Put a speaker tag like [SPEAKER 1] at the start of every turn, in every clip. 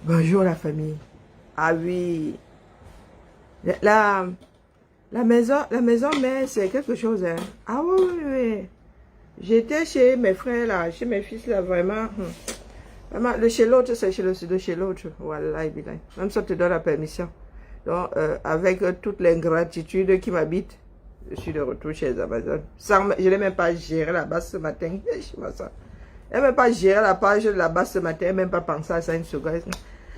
[SPEAKER 1] Bonjour la famille. Ah oui. La, la maison mère, c'est quelque chose. Hein. Ah oui, oui, oui. J'étais chez mes frères là, chez mes fils là, vraiment. Vraiment, le chez l'autre, c'est chez de chez l'autre. Voilà, même ça te donne la permission. Donc, avec toute l'ingratitude qui m'habite, je suis de retour chez Amazon. Je n'ai même pas géré la base ce matin. Je n'ai même pas géré la page de la base ce matin. Je n'ai même pas pensé à ça une seconde.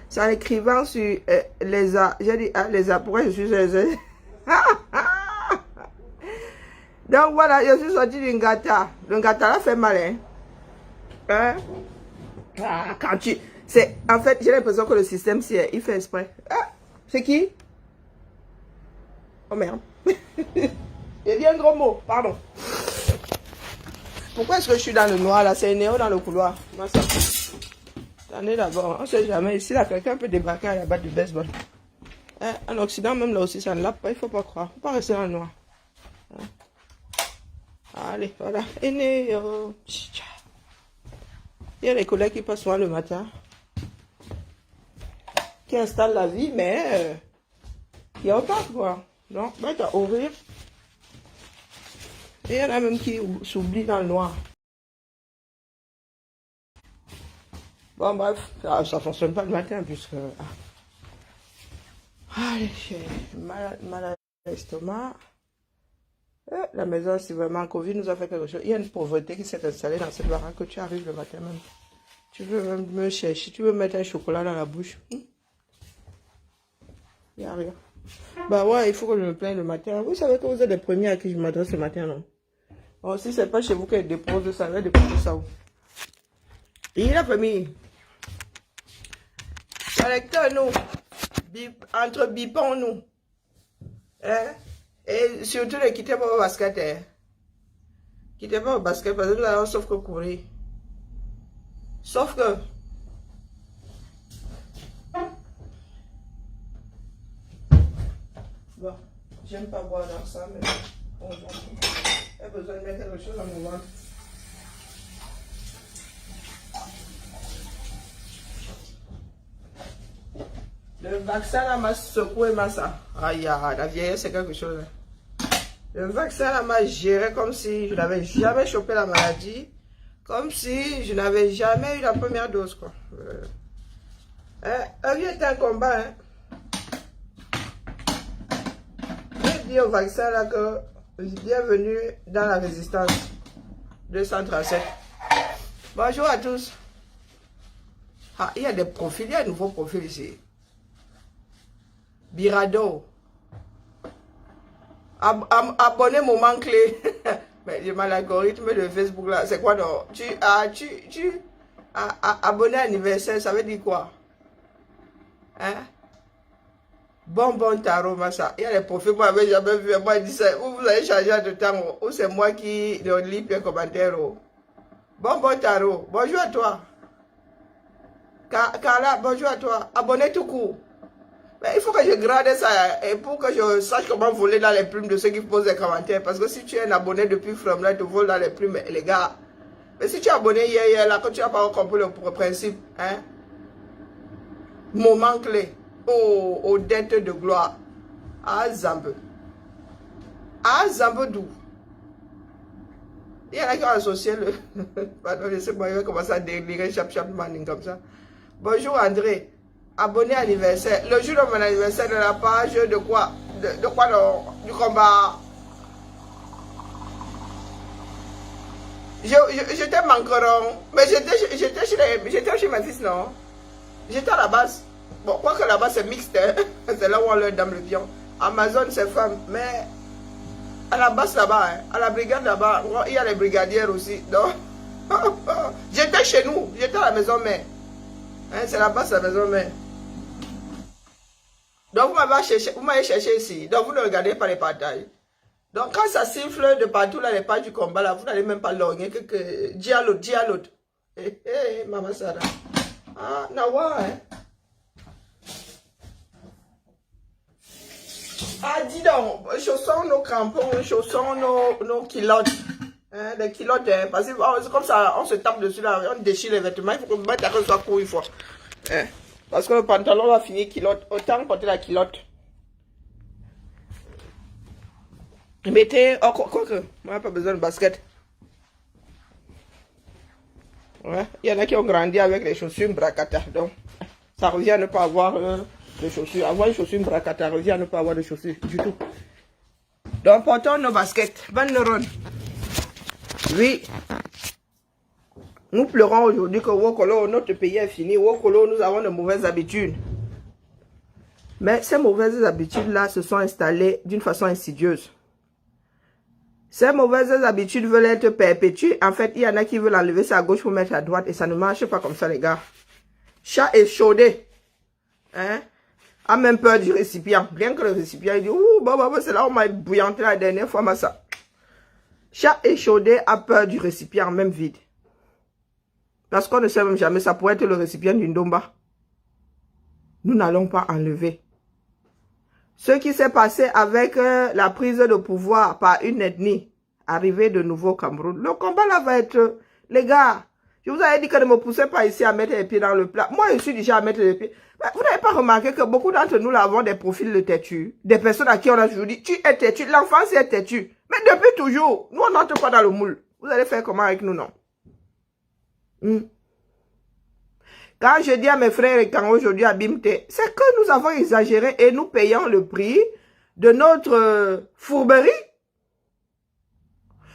[SPEAKER 1] C'est en écrivant sur les A. J'ai dit, ah, les A, pourquoi je suis sur les A? Donc voilà, je suis sorti d'une gata. Le gata là fait mal, hein? Hein? Ah, quand tu... En fait, j'ai l'impression que le système, il fait exprès. Ah, c'est qui? Oh merde. Il dit un gros mot, pardon. Pourquoi est-ce que je suis dans le noir là? C'est un néo dans le couloir. Moi, ça... Attendez d'abord, on ne sait jamais. Ici, là, quelqu'un peut débarquer à la batte du baseball. Hein? En Occident, même là aussi, ça ne l'a pas. Il ne faut pas croire. Il ne faut pas rester dans le noir. Hein? Allez, voilà. Il y a les collègues qui passent souvent le matin, qui installent la vie, mais qui n'ont pas quoi. Donc, bah, tu vas ouvrir. Et il y en a même qui s'oublient dans le noir. Bon, bref, ça ne fonctionne pas le matin, puisque... Allez, j'ai mal à l'estomac. La maison, si vraiment Covid nous a fait quelque chose, il y a une pauvreté qui s'est installée dans cette baraque que tu arrives le matin même. Tu veux même me chercher, tu veux mettre un chocolat dans la bouche. Il n'y a rien. Bah ouais, il faut que je me plaigne le matin. Vous savez que vous êtes les premiers à qui je m'adresse le matin, non? Bon, si c'est pas chez vous qu'elle dépose ça, elle dépose ça où? Et la famille. Collecteur, nous. Entre bipons, nous. Hein? Et surtout, ne quittez pas vos baskets. Hein? Quittez pas vos baskets parce que là, sauf que courir. Sauf que... Bon, j'aime pas boire dans ça, mais on a besoin de mettre quelque chose dans mon ventre. Le vaccin là m'a secoué, ça. Aïe, la vieillesse c'est quelque chose. Le vaccin là m'a géré comme si je n'avais jamais chopé la maladie. Comme si je n'avais jamais eu la première dose, quoi. Il était un combat, hein. J'ai dit au vaccin là que bienvenue dans la résistance 237. Bonjour à tous. Ah, il y a des profils, il y a un nouveau profil ici. Birado. Abonné moment clé. Mais l'algorithme de Facebook là, c'est quoi non? Abonné anniversaire, ça veut dire quoi? Hein? Bonbon tarot, ça. Il y a des profils, moi, j'avais jamais vu. Moi, il dit ça. Vous avez changé de temps, ou c'est moi qui ne lis plus un commentaire. Bonbon tarot, bonjour à toi. Carla, bonjour à toi. Abonné tout court. Mais il faut que je grade ça et pour que je sache comment voler dans les plumes de ceux qui posent des commentaires. Parce que si tu es un abonné depuis From là, tu voles dans les plumes, les gars. Mais si tu es abonné hier, là, que tu n'as pas compris le principe, hein? Moment clé. Oh, aux dettes de gloire. Ah, Zambe. Ah, Zambedou. Il y en a qui ont associé le... Pardon, laissez-moi, je vais commencer à délirer chap manning comme ça. Bonjour André. Abonné anniversaire. Le jour de mon anniversaire de la page de quoi? De quoi du combat? J'étais manqueron. Mais j'étais chez mes fils, non? J'étais à la base. Bon, quoi que là-bas c'est mixte, hein? C'est là où on leur donne le pion. Amazon c'est femme, mais à la base là-bas, hein? À la brigade là-bas, il y a les brigadières aussi. Donc, j'étais chez nous, j'étais à la maison mère. Hein? C'est là-bas, c'est la maison mère. Donc vous m'avez cherché ici. Donc vous ne regardez pas les partages. Donc quand ça siffle de partout là, les pages du combat là, vous n'allez même pas logner que dis à l'autre. Maman Sarah. Ah, Nawa, hein. Ah, dis donc, chaussons nos crampons, chaussons nos culottes. Hein, les culottes, hein, parce que c'est comme ça, on se tape dessus là, on déchire les vêtements, il faut que le vêtement soit court une fois. Hein. Parce que le pantalon va finir culotte. Autant porter la culotte. Mettez... Oh, quoi que... Moi, pas besoin de basket. Ouais. Il y en a qui ont grandi avec les chaussures bracata. Donc, ça revient à ne pas avoir de chaussures. Avoir une chaussure bracata revient à ne pas avoir de chaussures du tout. Donc, portons nos baskets. Bonne neurone. Oui. Nous pleurons aujourd'hui que Wokolo, notre pays est fini. Wokolo, nous avons de mauvaises habitudes. Mais ces mauvaises habitudes-là se sont installées d'une façon insidieuse. Ces mauvaises habitudes veulent être perpétuées. En fait, il y en a qui veulent enlever ça à gauche pour mettre à droite. Et ça ne marche pas comme ça, les gars. Chat échaudé. Hein? A même peur du récipient. Rien que le récipient, il dit, ouh, c'est là où on m'a bouillanté la dernière fois, mais ça. Chat échaudé a peur du récipient, même vide. Parce qu'on ne sait même jamais, ça pourrait être le récipient d'une domba. Nous n'allons pas enlever. Ce qui s'est passé avec la prise de pouvoir par une ethnie arrivée de nouveau au Cameroun, le combat là va être... Les gars, je vous avais dit que ne me poussez pas ici à mettre les pieds dans le plat. Moi, je suis déjà à mettre les pieds. Mais vous n'avez pas remarqué que beaucoup d'entre nous là avons des profils de têtus. Des personnes à qui on a toujours dit, tu es têtu. L'enfance est têtu. Mais depuis toujours, nous on n'entre pas dans le moule. Vous allez faire comment avec nous, non? Quand je dis à mes frères et quand aujourd'hui à Bimte, c'est que nous avons exagéré et nous payons le prix de notre fourberie.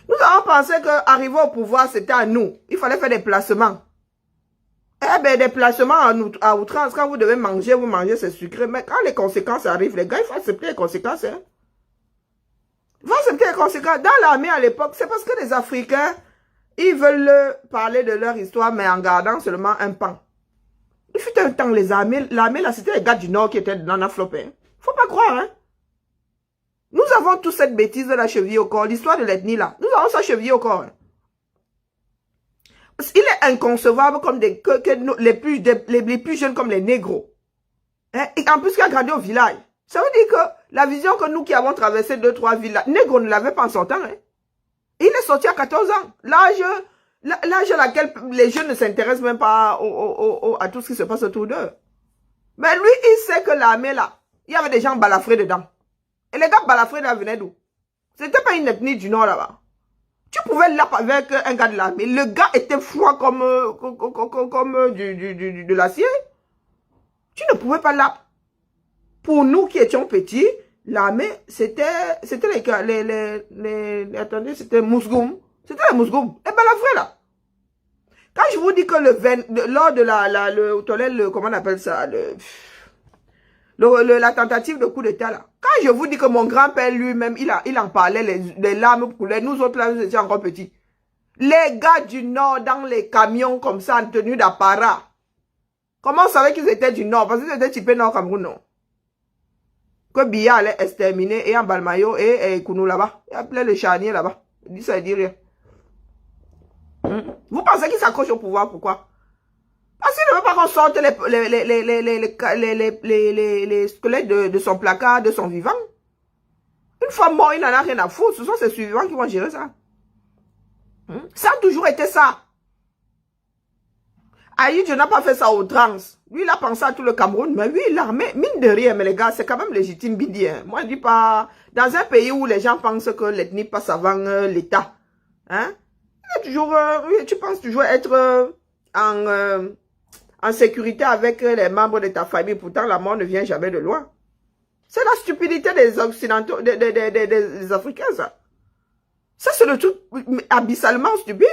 [SPEAKER 1] Nous avons pensé qu'arriver au pouvoir, c'était à nous. Il fallait faire des placements. Eh bien, des placements à outrance. Quand vous devez manger, vous mangez, c'est sucré. Mais quand les conséquences arrivent, les gars, il faut accepter les conséquences. Hein. Il faut accepter les conséquences. Dans l'armée à l'époque, c'est parce que les Africains, ils veulent parler de leur histoire, mais en gardant seulement un pan. Il fut un temps, l'armée là, c'était les gars du Nord qui étaient dans la flopée. Hein. Faut pas croire, hein. Nous avons toute cette bêtise de la cheville au corps, l'histoire de l'ethnie là. Nous avons sa cheville au corps. Hein. Il est inconcevable comme les plus jeunes comme les négros. Hein? Et en plus, qui a grandi au village. Ça veut dire que la vision que nous qui avons traversé 2-3 villes, négro ne l'avait pas en sortant. Hein? Il est sorti à 14 ans. L'âge à laquelle les jeunes ne s'intéressent même pas à tout ce qui se passe autour d'eux. Mais lui, il sait que l'armée là, il y avait des gens balafrés dedans. Et les gars balafrés là venaient d'où? C'était pas une ethnie du Nord là-bas. Tu pouvais l'ap avec un gars de l'armée. Le gars était froid comme de l'acier. Tu ne pouvais pas l'ap. Pour nous qui étions petits, l'armée, c'était attendez, c'était Mousgoum. C'était les Mousgoum. Et balafrés là. Quand je vous dis que lors de comment on appelle ça, la tentative de coup d'état là. Quand je vous dis que mon grand-père lui-même, il en parlait, les larmes coulaient. Nous autres là, nous étions encore petits. Les gars du Nord dans les camions comme ça, en tenue d'apparat. Comment on savait qu'ils étaient du Nord? Parce qu'ils étaient typés Nord Cameroun, non? Que Biya allait exterminer et en Balmayo et Kounou là-bas. Il appelait le charnier là-bas. Il dit ça, il dit rien. Vous pensez qu'il s'accroche au pouvoir, pourquoi? Parce qu'il ne veut pas qu'on sorte les squelettes de son placard, de son vivant. Une fois mort, il n'en a rien à foutre. Ce sont ses survivants qui vont gérer ça. Ça a toujours été ça. Aïe, je n'ai pas fait ça au trans. Lui, il a pensé à tout le Cameroun. Mais oui, l'armée, mine de rien, mais les gars, c'est quand même légitime, Bidi. Hein. Moi, je dis pas... Dans un pays où les gens pensent que l'ethnie passe avant l'État. Hein? Toujours, tu penses toujours être en sécurité avec les membres de ta famille. Pourtant, la mort ne vient jamais de loin. C'est la stupidité des Occidentaux, des Africains, ça. Ça, c'est le truc abyssalement stupide.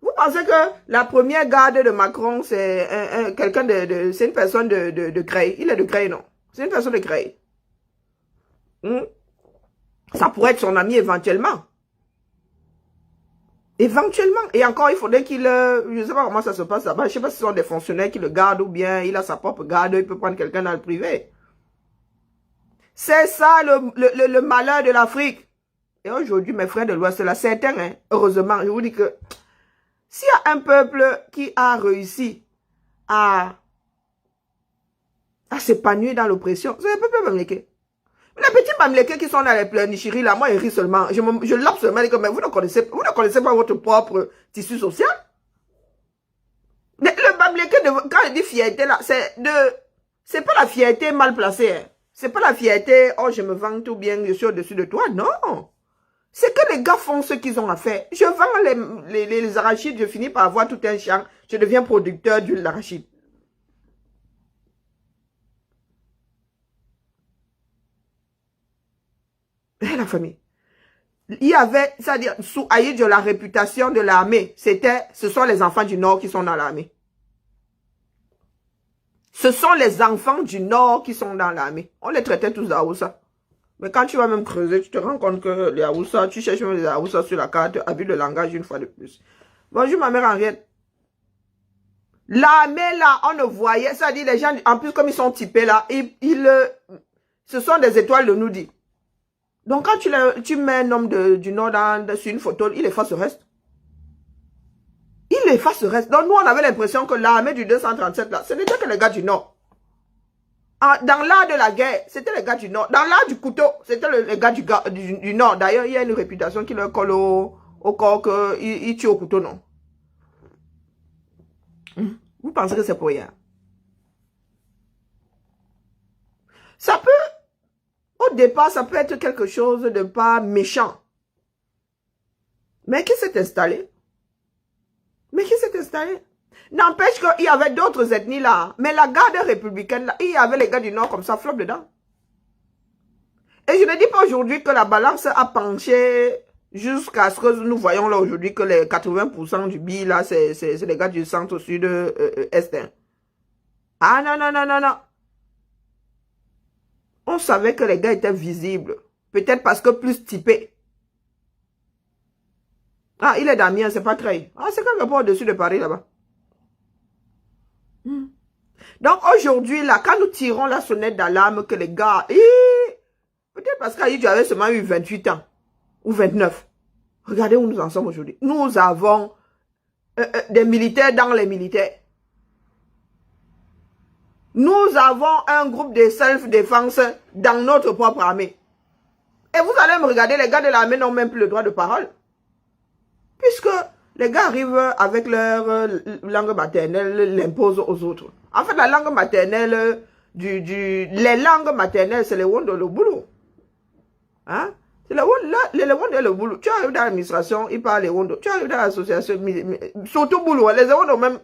[SPEAKER 1] Vous pensez que la première garde de Macron, c'est quelqu'un c'est une personne de Creil. Il est de Creil, non? C'est une personne de Creil. Ça pourrait être son ami éventuellement. Éventuellement. Et encore, il faudrait qu'il... je ne sais pas comment ça se passe là-bas. Je ne sais pas si ce sont des fonctionnaires qui le gardent ou bien il a sa propre garde. Il peut prendre quelqu'un dans le privé. C'est ça le malheur de l'Afrique. Et aujourd'hui, mes frères de l'Ouest, là, certains, hein, heureusement, je vous dis que s'il y a un peuple qui a réussi à s'épanouir dans l'oppression, c'est le peuple bamileke. Les petits bamileke qui sont dans les pleurnicheries, là, moi, ils rient seulement. Je lappe seulement, mais vous ne connaissez pas votre propre tissu social. Le bamileke quand je dis fierté là, c'est pas la fierté mal placée. Hein. C'est pas la fierté, oh je me vante ou bien je suis au-dessus de toi. Non. C'est que les gars font ce qu'ils ont à faire. Je vends les arachides, je finis par avoir tout un champ. Je deviens producteur d'huile d'arachide. Et la famille. Il y avait, c'est-à-dire, sous Aïdjo, la réputation de l'armée, ce sont les enfants du Nord qui sont dans l'armée. Ce sont les enfants du Nord qui sont dans l'armée. On les traitait tous d'Aoussa. Mais quand tu vas même creuser, tu te rends compte que les Aoussa, tu cherches même les Aoussa sur la carte, à vue le langage une fois de plus. Bonjour ma mère Henriette. L'armée là, on ne voyait, c'est-à-dire les gens, en plus comme ils sont typés là, ce sont des étoiles de Noudi. Donc, quand tu mets un homme du Nord sur une photo, il efface le reste. Il efface le reste. Donc, nous, on avait l'impression que l'armée du 237, là, ce n'était que les gars du Nord. Ah, dans l'art de la guerre, c'était les gars du Nord. Dans l'art du couteau, c'était les gars du Nord. D'ailleurs, il y a une réputation qui leur colle au corps qu'ils tuent au couteau, non? Vous pensez que c'est pour rien? Ça peut... Au départ, ça peut être quelque chose de pas méchant. Mais qui s'est installé? N'empêche qu'il y avait d'autres ethnies là. Mais la garde républicaine, là, il y avait les gars du Nord comme ça, flop dedans. Et je ne dis pas aujourd'hui que la balance a penché jusqu'à ce que nous voyons là aujourd'hui que les 80% du billet là, c'est les gars du centre-sud-est. Ah non, non, non, non, non. On savait que les gars étaient visibles. Peut-être parce que plus typés. Ah, il est d'Amiens, c'est pas très. Ah, c'est quelque part au-dessus de Paris, là-bas. Donc, aujourd'hui, là, quand nous tirons la sonnette d'alarme que les gars... Peut-être parce qu'Aïdjo avait seulement eu 28 ans. Ou 29. Regardez où nous en sommes aujourd'hui. Nous avons des militaires dans les militaires. Nous avons un groupe de self-défense dans notre propre armée. Et vous allez me regarder, les gars de l'armée n'ont même plus le droit de parole. Puisque les gars arrivent avec leur langue maternelle, l'imposent aux autres. En fait, la langue maternelle, les langues maternelles, c'est les Wondo le boulot. Hein? C'est les Wondo le boulot. Tu arrives dans l'administration, ils parlent les Wondo. Tu arrives dans l'association, surtout boulot, les Wondo même.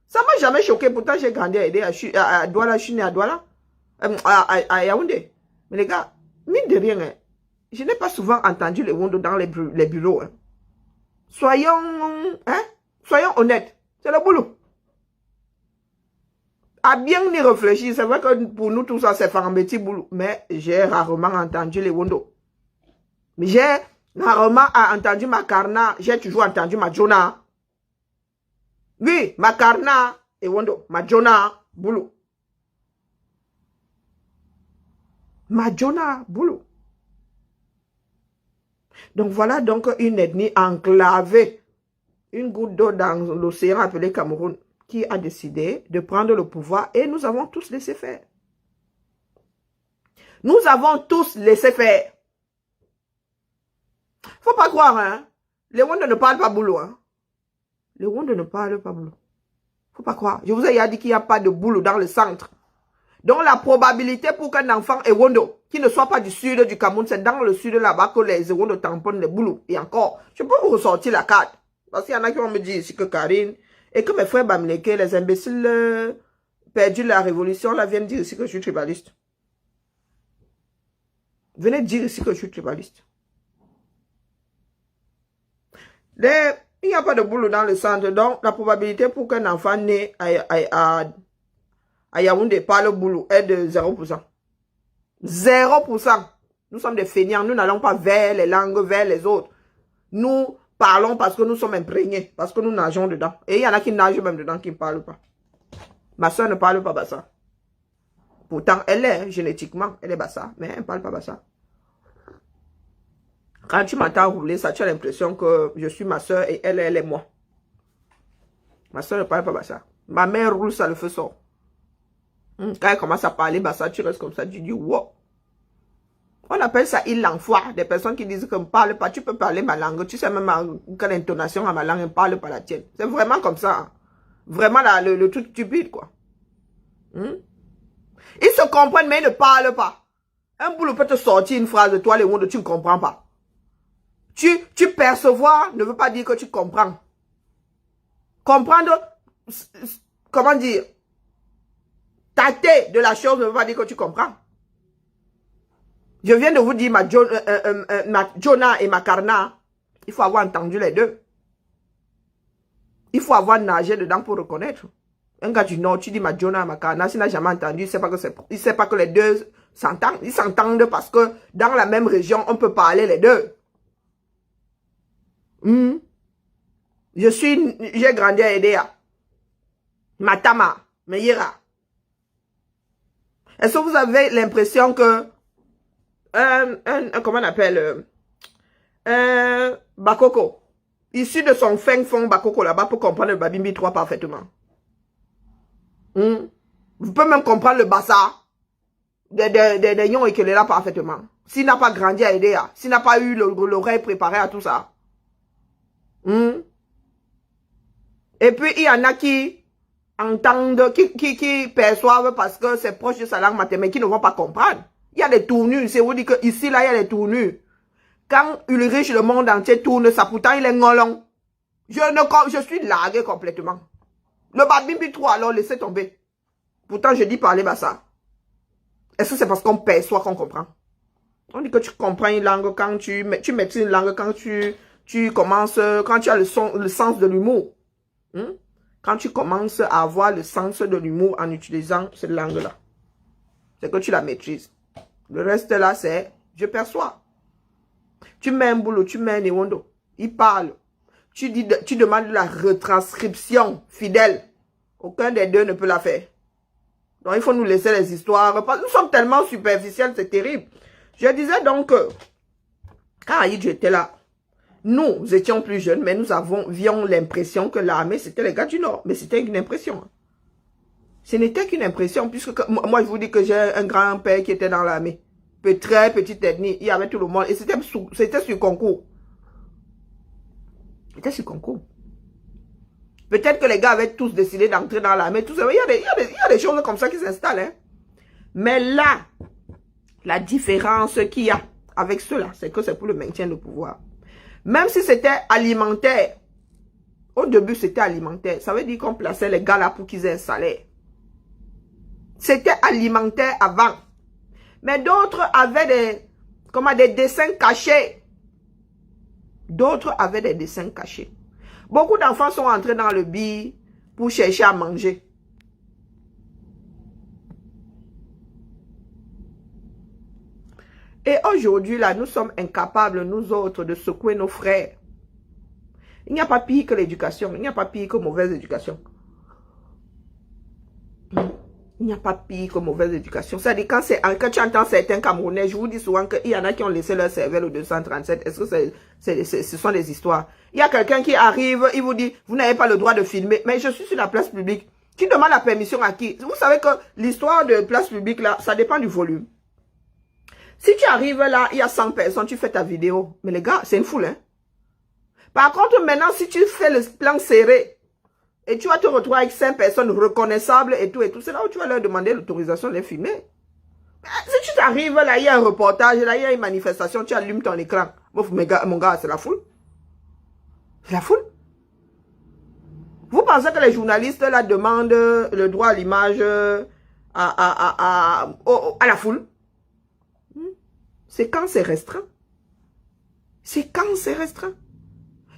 [SPEAKER 1] Ça m'a jamais choqué, pourtant j'ai grandi à Douala, je suis né à Douala, à Yaoundé. Mais les gars, mine de rien, hein, je n'ai pas souvent entendu les Wondo dans les bureaux. Hein. Soyons honnêtes, c'est le boulot. À bien y réfléchir, c'est vrai que pour nous tout ça c'est faire un petit boulot, mais j'ai rarement entendu les Wondo. Mais j'ai rarement entendu Makarna, j'ai toujours entendu Majona. Oui, Makarna et Wondo, Majona, boulot. Majona, boulot. Donc voilà donc une ethnie enclavée, une goutte d'eau dans l'océan appelé Cameroun, qui a décidé de prendre le pouvoir et nous avons tous laissé faire. Nous avons tous laissé faire. Faut pas croire, hein. Les Wondo ne parlent pas boulot, hein. Les Wondo ne parlent pas boulot. Faut pas croire. Je vous ai dit qu'il n'y a pas de boulot dans le centre. Donc la probabilité pour qu'un enfant est Wondo, qui ne soit pas du sud du Cameroun, c'est dans le sud là-bas que les Wondo tamponnent les boulots. Et encore, je peux vous ressortir la carte. Parce qu'il y en a qui vont me dire ici que Karine, et que mes frères Bamileke, les imbéciles perdus la révolution, là, viennent dire ici que je suis tribaliste. Venez dire ici que je suis tribaliste. Il n'y a pas de boulot dans le centre, donc la probabilité pour qu'un enfant né à Yaoundé parle boulot est de 0%. 0%. Nous sommes des feignants, nous n'allons pas vers les langues, vers les autres. Nous parlons parce que nous sommes imprégnés, parce que nous nageons dedans. Et il y en a qui nagent même dedans, qui ne parlent pas. Ma soeur ne parle pas bassa. Pourtant, elle est génétiquement, elle est bassa, mais elle ne parle pas bassa. Quand tu m'entends rouler ça, tu as l'impression que je suis ma soeur et elle est moi. Ma soeur ne parle pas bassa. Ma mère roule ça, le feu sort. Quand elle commence à parler bassa, tu restes comme ça, tu dis wow. On appelle ça il l'enfoire. Des personnes qui disent que ne parle pas, tu peux parler ma langue. Tu sais même quelle intonation à ma langue, ne parle pas la tienne. C'est vraiment comme ça. Hein. Vraiment le truc stupide, quoi. Ils se comprennent, mais ils ne parlent pas. Un boulot peut te sortir une phrase de toi, les mots tu ne comprends pas. Tu percevoir ne veut pas dire que tu comprends. Comprendre, comment dire, tâter de la chose ne veut pas dire que tu comprends. Je viens de vous dire ma Jonah et ma Karna. Il faut avoir entendu les deux. Il faut avoir nagé dedans pour reconnaître. Un gars du Nord, tu dis ma Jonah et ma Karna, s'il n'a jamais entendu, il sait pas que les deux s'entendent. Ils s'entendent parce que dans la même région, on peut parler les deux. J'ai grandi à Edea. Matama, Meira. Est-ce que vous avez l'impression que comment on appelle Bakoko, issu de son fin fond Bakoko là-bas, pour comprendre le Babimbi 3 parfaitement. Vous pouvez même comprendre le Bassa des Nyon et Kelela parfaitement. S'il n'a pas grandi à Edea, s'il n'a pas eu l'oreille préparée à tout ça. Et puis il y en a qui entendent, qui perçoivent parce que c'est proche de sa langue maternelle, qui ne vont pas comprendre. Il y a des tournures, c'est vous dire que ici là il y a des tournures. Quand Ulrich, le monde entier tourne ça, pourtant il est ngolong. Je suis largué complètement. Le Babimbi 3 alors laissez tomber. Pourtant je dis parler Bassa. Est-ce que c'est parce qu'on perçoit qu'on comprend? On dit que tu comprends une langue quand tu maîtrises une langue quand tu commences, quand tu as le sens de l'humour. Quand tu commences à avoir le sens de l'humour en utilisant cette langue-là. C'est que tu la maîtrises. Le reste là, c'est je perçois. Tu mets un boulot, tu mets un Newondo. Il parle. Tu demandes la retranscription fidèle. Aucun des deux ne peut la faire. Donc il faut nous laisser les histoires. Nous sommes tellement superficiels, c'est terrible. Je disais donc que quand Aïdj était là, nous étions plus jeunes, mais nous avions l'impression que l'armée, c'était les gars du Nord. Mais c'était une impression. Ce n'était qu'une impression, puisque moi, je vous dis que j'ai un grand-père qui était dans l'armée. Très petite ethnie, il y avait tout le monde. Et c'était sur concours. C'était sur concours. Peut-être que les gars avaient tous décidé d'entrer dans l'armée. Il y a des choses comme ça qui s'installent. Hein. Mais là, la différence qu'il y a avec cela, c'est que c'est pour le maintien du pouvoir. Même si c'était alimentaire, au début c'était alimentaire, ça veut dire qu'on plaçait les gars là pour qu'ils aient un salaire. C'était alimentaire avant. Mais d'autres avaient des dessins cachés. D'autres avaient des dessins cachés. Beaucoup d'enfants sont entrés dans le billet pour chercher à manger. Et aujourd'hui, là, nous sommes incapables, nous autres, de secouer nos frères. Il n'y a pas pire que l'éducation. Il n'y a pas pire que mauvaise éducation. Il n'y a pas pire que mauvaise éducation. C'est-à-dire, quand tu entends certains Camerounais, je vous dis souvent qu'il y en a qui ont laissé leur cervelle au 237. Est-ce que ce sont des histoires? Il y a quelqu'un qui arrive, il vous dit, vous n'avez pas le droit de filmer. Mais je suis sur la place publique. Qui demande la permission à qui? Vous savez que l'histoire de place publique, là, ça dépend du volume. Si tu arrives là, il y a 100 personnes, tu fais ta vidéo. Mais les gars, c'est une foule, hein. Par contre, maintenant, si tu fais le plan serré, et tu vas te retrouver avec 5 personnes reconnaissables et tout, c'est là où tu vas leur demander l'autorisation de les filmer. Si tu t'arrives là, il y a un reportage, là, il y a une manifestation, tu allumes ton écran. Mon gars, c'est la foule. C'est la foule. Vous pensez que les journalistes là demandent le droit à l'image à la foule? C'est quand c'est restreint. C'est quand c'est restreint.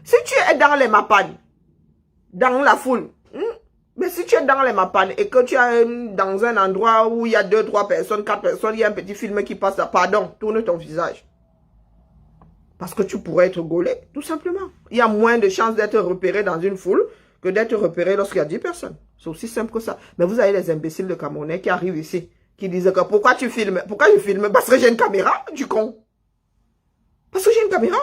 [SPEAKER 1] Si tu es dans les mapanes, dans la foule, mais si tu es dans les mapanes et que tu es dans un endroit où il y a 2, 3 personnes, 4 personnes, il y a un petit film qui passe là, pardon, tourne ton visage. Parce que tu pourrais être gaulé, tout simplement. Il y a moins de chances d'être repéré dans une foule que d'être repéré lorsqu'il y a 10 personnes. C'est aussi simple que ça. Mais vous avez les imbéciles de Camerounais qui arrivent ici, qui disent que pourquoi tu filmes? Pourquoi je filme? Parce que j'ai une caméra, du con. Parce que j'ai une caméra.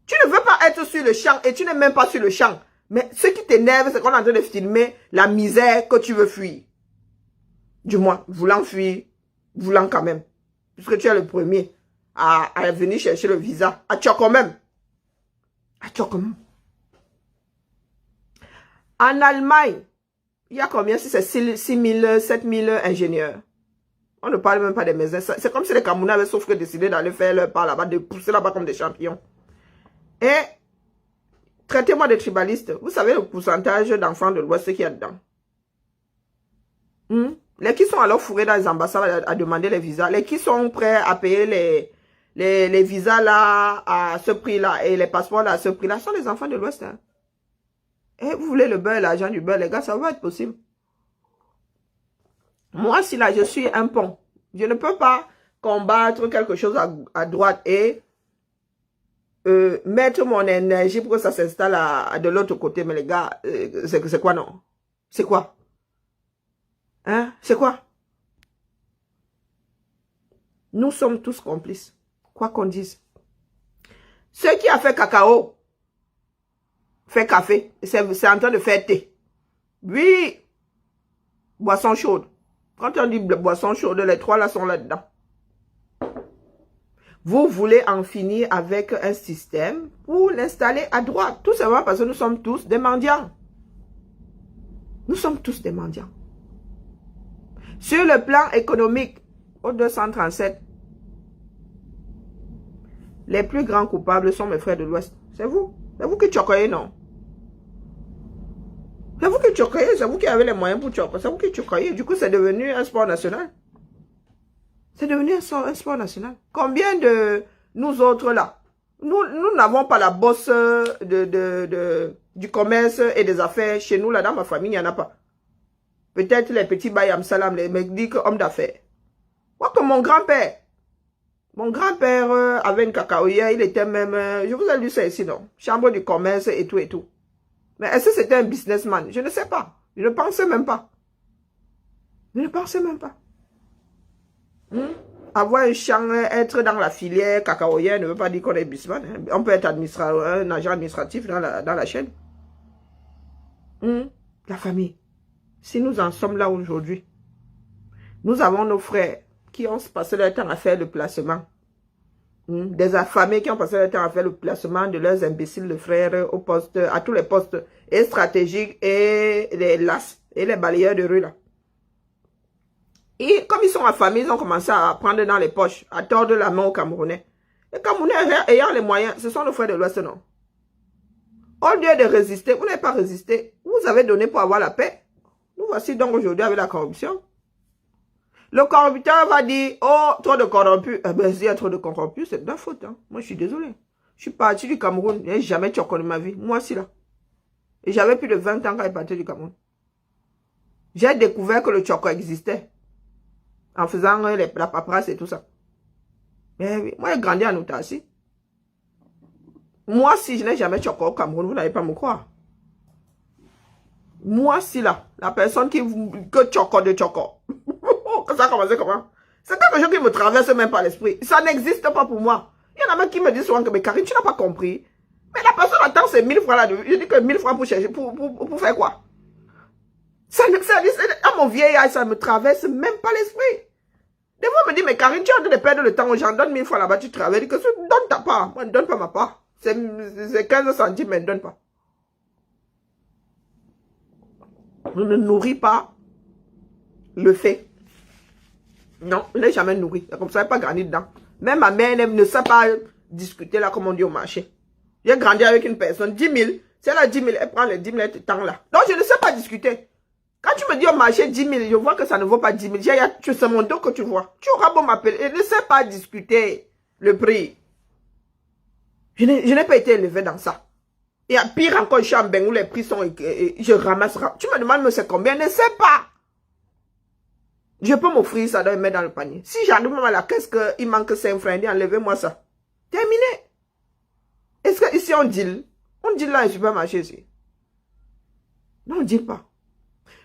[SPEAKER 1] Tu ne veux pas être sur le champ et tu n'es même pas sur le champ. Mais ce qui t'énerve, c'est qu'on est en train de filmer la misère que tu veux fuir. Du moins, voulant fuir, voulant quand même. Puisque tu es le premier à venir chercher le visa. À toi quand même. À toi quand même. En Allemagne, il y a combien? Si c'est 6 000, 7 000 ingénieurs. On ne parle même pas des maisons. C'est comme si les Camerounais avaient sauf que décidé d'aller faire leur part là-bas, de pousser là-bas comme des champions. Et traitez-moi de tribaliste. Vous savez le pourcentage d'enfants de l'Ouest qu'il y a dedans? Les qui sont alors fourrés dans les ambassades à demander les visas. Les qui sont prêts à payer les visas là à ce prix-là et les passeports là à ce prix-là sont les enfants de l'Ouest. Hein. Et vous voulez le beurre, l'argent du beurre, les gars, ça va être possible. Moi, si là, je suis un pont, je ne peux pas combattre quelque chose à droite et mettre mon énergie pour que ça s'installe de l'autre côté. Mais les gars, c'est quoi, non? C'est quoi? Hein? C'est quoi? Nous sommes tous complices, quoi qu'on dise. Ceux qui a fait cacao, fait café, c'est en train de faire thé. Oui, boisson chaude. Quand on dit boisson chaude, les trois là sont là-dedans. Vous voulez en finir avec un système pour l'installer à droite. Tout simplement parce que nous sommes tous des mendiants. Nous sommes tous des mendiants. Sur le plan économique, au 237, les plus grands coupables sont mes frères de l'Ouest. C'est vous. C'est vous qui chocoyez, non? C'est vous qui chocoyez, c'est vous qui avez les moyens pour choquer. C'est vous qui chocoyez. Du coup, c'est devenu un sport national. C'est devenu un sport national. Combien de nous autres là, nous n'avons pas la bosse du commerce et des affaires. Chez nous, là, dans ma famille, il n'y en a pas. Peut-être les petits Bayam Salam, les mecs hommes d'affaires. Moi, comme mon grand-père avait une cacaoyère, il était même, je vous ai lu ça ici, non? Chambre du commerce et tout et tout. Mais est-ce que c'était un businessman? Je ne sais pas. Je ne pensais même pas. Je ne pensais même pas. Avoir un champ, être dans la filière cacaoyère ne veut pas dire qu'on est businessman. Hein. On peut être un agent administratif dans la chaîne. La famille. Si nous en sommes là aujourd'hui, nous avons nos frères qui ont passé leur temps à faire le placement. Des affamés qui ont passé leur temps à faire le placement de leurs imbéciles de frères au poste, à tous les postes et stratégiques et les LAS et les balayeurs de rue là. Et comme ils sont affamés, ils ont commencé à prendre dans les poches, à tordre la main aux Camerounais. Les Camerounais ayant les moyens, ce sont nos frères de l'Ouest, non? Au lieu de résister, vous n'avez pas résisté. Vous avez donné pour avoir la paix. Nous voici donc aujourd'hui avec la corruption. Le corrupteur va dire, oh, trop de corrompus. Eh bien, s'il y a trop de corrompus, c'est de la faute. Hein. Moi, je suis désolé. Je suis parti du Cameroun. Je n'ai jamais choqué de ma vie. Moi aussi, là. Et j'avais plus de 20 ans quand je suis parti du Cameroun. J'ai découvert que le choco existait. En faisant la paperasse et tout ça. Mais oui, moi, j'ai grandi en Outassi. Moi, si je n'ai jamais choqué au Cameroun, vous n'allez pas me croire. Moi, si là, la personne que choco de choco. Ça a commencé comment? C'est quelque chose qui me traverse même par l'esprit. Ça n'existe pas pour moi. Il y en a même qui me disent souvent que, mais Karine, tu n'as pas compris. Mais la personne attend ces 1000 francs là. Je dis que 1000 francs pour chercher, pour faire quoi? Ça, à mon vieil âge, ça me traverse même pas l'esprit. Des fois, on me dit, mais Karine, tu es en train de perdre le temps aux gens, donne 1000 francs là-bas, tu travailles. Que donne ta part. Moi, ne donne pas ma part. C'est 15 centimes, mais ne donne pas. Je ne nourris pas le fait. Non, je n'ai jamais nourri. Comme ça, je n'ai pas grandi dedans. Même ma mère ne sait pas discuter là, comme on dit au marché. J'ai grandi avec une personne, 10 000. Si elle a 10 000, elle prend les 10 000 temps là. Donc, je ne sais pas discuter. Quand tu me dis au marché 10 000, je vois que ça ne vaut pas 10 000. C'est mon dos que tu vois. Tu auras beau m'appeler. Je ne sais pas discuter le prix. Je n'ai pas été élevé dans ça. Et pire encore, je suis en Beng où les prix sont... je ramasse. Tu me demandes, mais c'est combien? Je ne sais pas. Je peux m'offrir ça, doit mettre dans le panier. Si j'arrive même à la caisse qu'il manque 5 francs, enlevez-moi ça. Terminé. Est-ce que ici on deal? On deal là au supermarché ici. Non, on deal pas.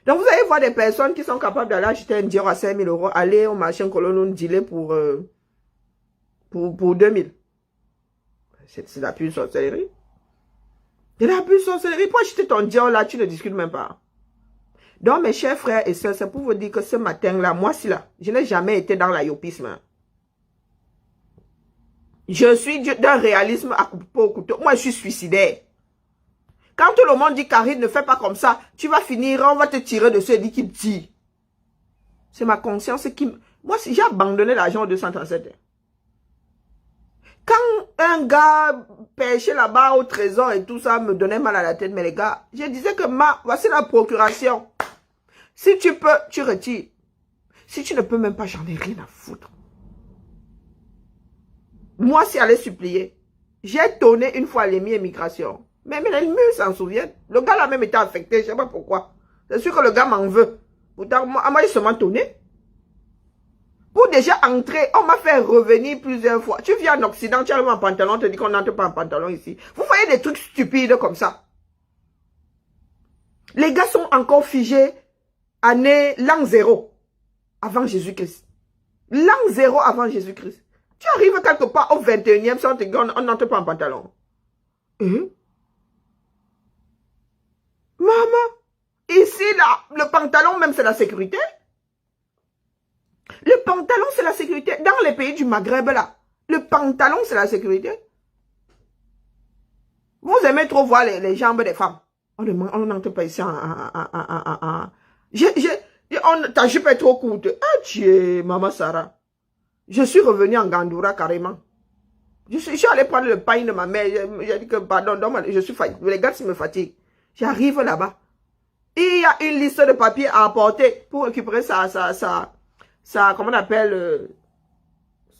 [SPEAKER 1] Donc vous allez voir des personnes qui sont capables d'aller acheter un Dior à 5 000 €, aller au marché en colonne, dealer pour 2 000. C'est la pure sorcellerie. C'est la pure sorcellerie. Pour acheter ton Dior là, tu ne discutes même pas. Donc, mes chers frères et sœurs, c'est pour vous dire que ce matin-là, moi, si là, je n'ai jamais été dans l'ayopisme. Je suis d'un réalisme à couper au couteau. Moi, je suis suicidaire. Quand tout le monde dit Karine, ne fais pas comme ça, tu vas finir, on va te tirer dessus et dire qu'il tire. C'est ma conscience qui... Moi, si j'ai abandonné l'argent au 237. Quand un gars pêchait là-bas au trésor et tout ça me donnait mal à la tête, mais les gars, je disais que voici la procuration. Si tu peux, tu retires. Si tu ne peux même pas, j'en ai rien à foutre. Moi, si allait supplier, j'ai tourné une fois l'ennemi immigration. Mais l'ennemi s'en souvient. Le gars là même était affecté, je ne sais pas pourquoi. C'est sûr que le gars m'en veut. Pourtant, moi, j'ai seulement tourné. Pour déjà entrer, on m'a fait revenir plusieurs fois. Tu viens en Occident, tu as en pantalon, on te dit qu'on n'entre pas en pantalon ici. Vous voyez des trucs stupides comme ça. Les gars sont encore figés l'an 0 avant Jésus-Christ. L'an 0 avant Jésus-Christ. Tu arrives quelque part au 21e siècle, on n'entre pas en pantalon. Maman, ici, là, le pantalon même, c'est la sécurité. Le pantalon, c'est la sécurité. Dans les pays du Maghreb, là, le pantalon, c'est la sécurité. Vous aimez trop voir les jambes des femmes. On n'entre pas ici ta jupe est trop courte. Ah, Dieu, maman Sarah. Je suis revenu en Gandoura carrément. Je suis allé prendre le pain de ma mère. J'ai dit que, pardon, je suis fatigué. Les gars, ils me fatiguent. J'arrive là-bas. Il y a une liste de papiers à apporter pour récupérer comment on appelle,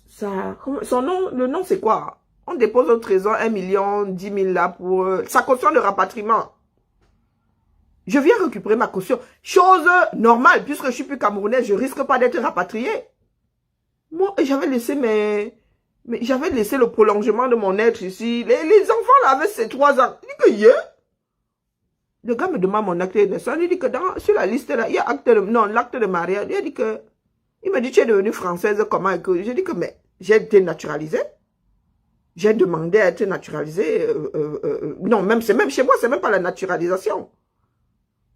[SPEAKER 1] son nom, le nom c'est quoi? On dépose au trésor 1 million, 10 000 là pour sa caution de rapatriement. Je viens récupérer ma caution. Chose normale, puisque je suis plus camerounaise, je risque pas d'être rapatriée. Moi, j'avais laissé j'avais laissé le prolongement de mon être ici. Les enfants là avaient ces 3 ans. Il dit que le gars me demande mon acte de naissance. Il dit que sur la liste là, il y a l'acte de mariage. Il me dit, tu es devenue française, comment? J'ai dit que, mais j'ai été naturalisée. J'ai demandé à être naturalisée. Non, même chez moi, c'est même pas la naturalisation.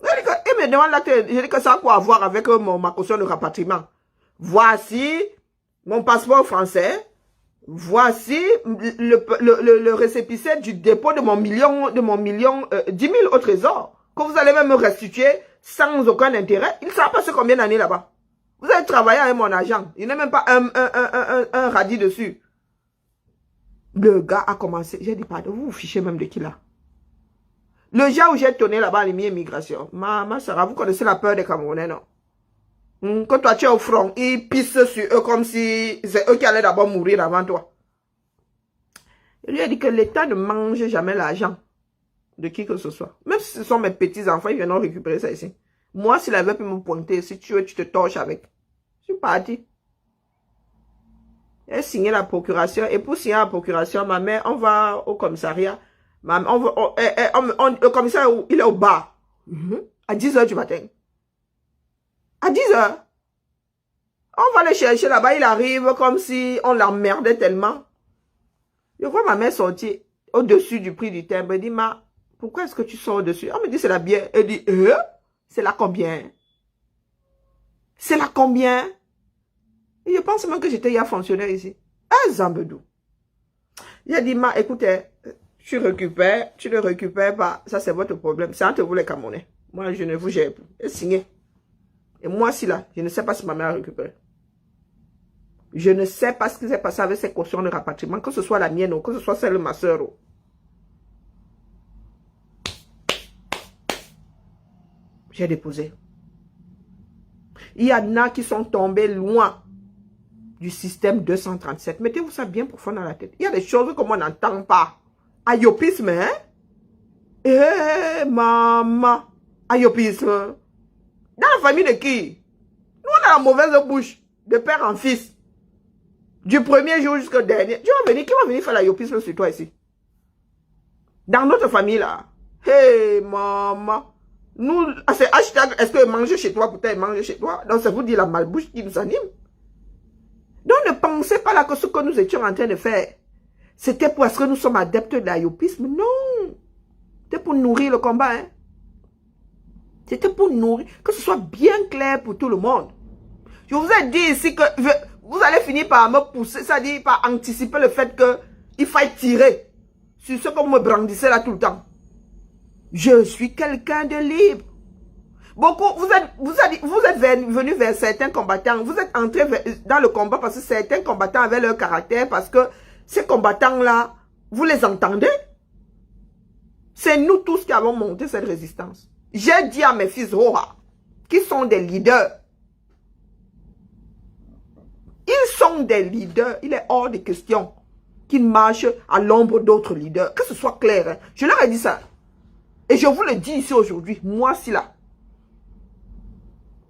[SPEAKER 1] Il me demande l'acte. J'ai dit que ça a quoi à voir avec ma caution de rapatriement. Voici mon passeport français. Voici le récépissé du dépôt de mon million, 10 000 au trésor, que vous allez même me restituer sans aucun intérêt. Il ne savent pas combien d'années là-bas. Vous avez travaillé avec mon agent. Il n'est même pas un radis dessus. Le gars a commencé. J'ai dit, pardon, vous vous fichez même de qui là? Le jour où j'ai tourné là-bas à l'immigration, ma Sarah, vous connaissez la peur des Camerounais, non? Quand toi tu es au front, ils pissent sur eux comme si c'est eux qui allaient d'abord mourir avant toi. Il lui a dit que l'État ne mange jamais l'argent de qui que ce soit. Même si ce sont mes petits-enfants, ils viendront récupérer ça ici. Moi, s'il avait pu me pointer, si tu veux, tu te torches avec. Je suis parti. Elle a signé la procuration. Et pour signer la procuration, ma mère, on va au commissariat. Le commissaire, il est au bar. À 10 h du matin. À 10 h. On va le chercher là-bas. Il arrive comme si on l'emmerdait tellement. Je vois ma mère sortir au-dessus du prix du timbre. Elle dit, ma, pourquoi est-ce que tu sors au-dessus? On me dit, c'est la bière. Elle dit, c'est là combien? C'est là combien? Et je pense même que j'étais hier fonctionnaire ici. Ah, Zambedou. Il a dit, ma, écoutez, tu récupères, tu ne récupères pas. Ça, c'est votre problème. C'est entre vous les Camerounais. Moi, je ne vous gère plus. Et signé. Et moi, si là, je ne sais pas si ma mère a récupéré. Je ne sais pas ce qui s'est passé avec ces cautions de rapatriement, que ce soit la mienne ou que ce soit celle de ma soeur. J'ai déposé. Il y en a qui sont tombés loin du système 237. Mettez-vous ça bien profond dans la tête. Il y a des choses que moi n'entends pas. Ayopisme, hein? Eh, maman. Ayopisme. Dans la famille de qui? Nous, on a la mauvaise bouche. De père en fils. Du premier jour jusqu'au dernier. Tu vas venir, qui va venir faire l'ayopisme sur toi ici? Dans notre famille, là. Hey, maman. Nous, c'est hashtag, est-ce que manger chez toi, peut-être manger chez toi? Donc, ça vous dit la malbouche qui nous anime. Donc, ne pensez pas là que ce que nous étions en train de faire, c'était parce que nous sommes adeptes de l'ayopisme. Non. C'était pour nourrir le combat, hein. C'était pour nourrir, que ce soit bien clair pour tout le monde. Je vous ai dit ici que vous allez finir par me pousser, c'est-à-dire par anticiper le fait qu'il faille tirer sur ce que vous me brandissez là tout le temps. Je suis quelqu'un de libre. Beaucoup, vous êtes venus vers certains combattants. Vous êtes entrés dans le combat parce que certains combattants avaient leur caractère. Parce que ces combattants-là, vous les entendez? C'est nous tous qui avons monté cette résistance. J'ai dit à mes fils Roha, qui sont des leaders. Ils sont des leaders. Il est hors de question qu'ils marchent à l'ombre d'autres leaders. Que ce soit clair. Hein. Je leur ai dit ça. Et je vous le dis ici aujourd'hui. Moi, si là.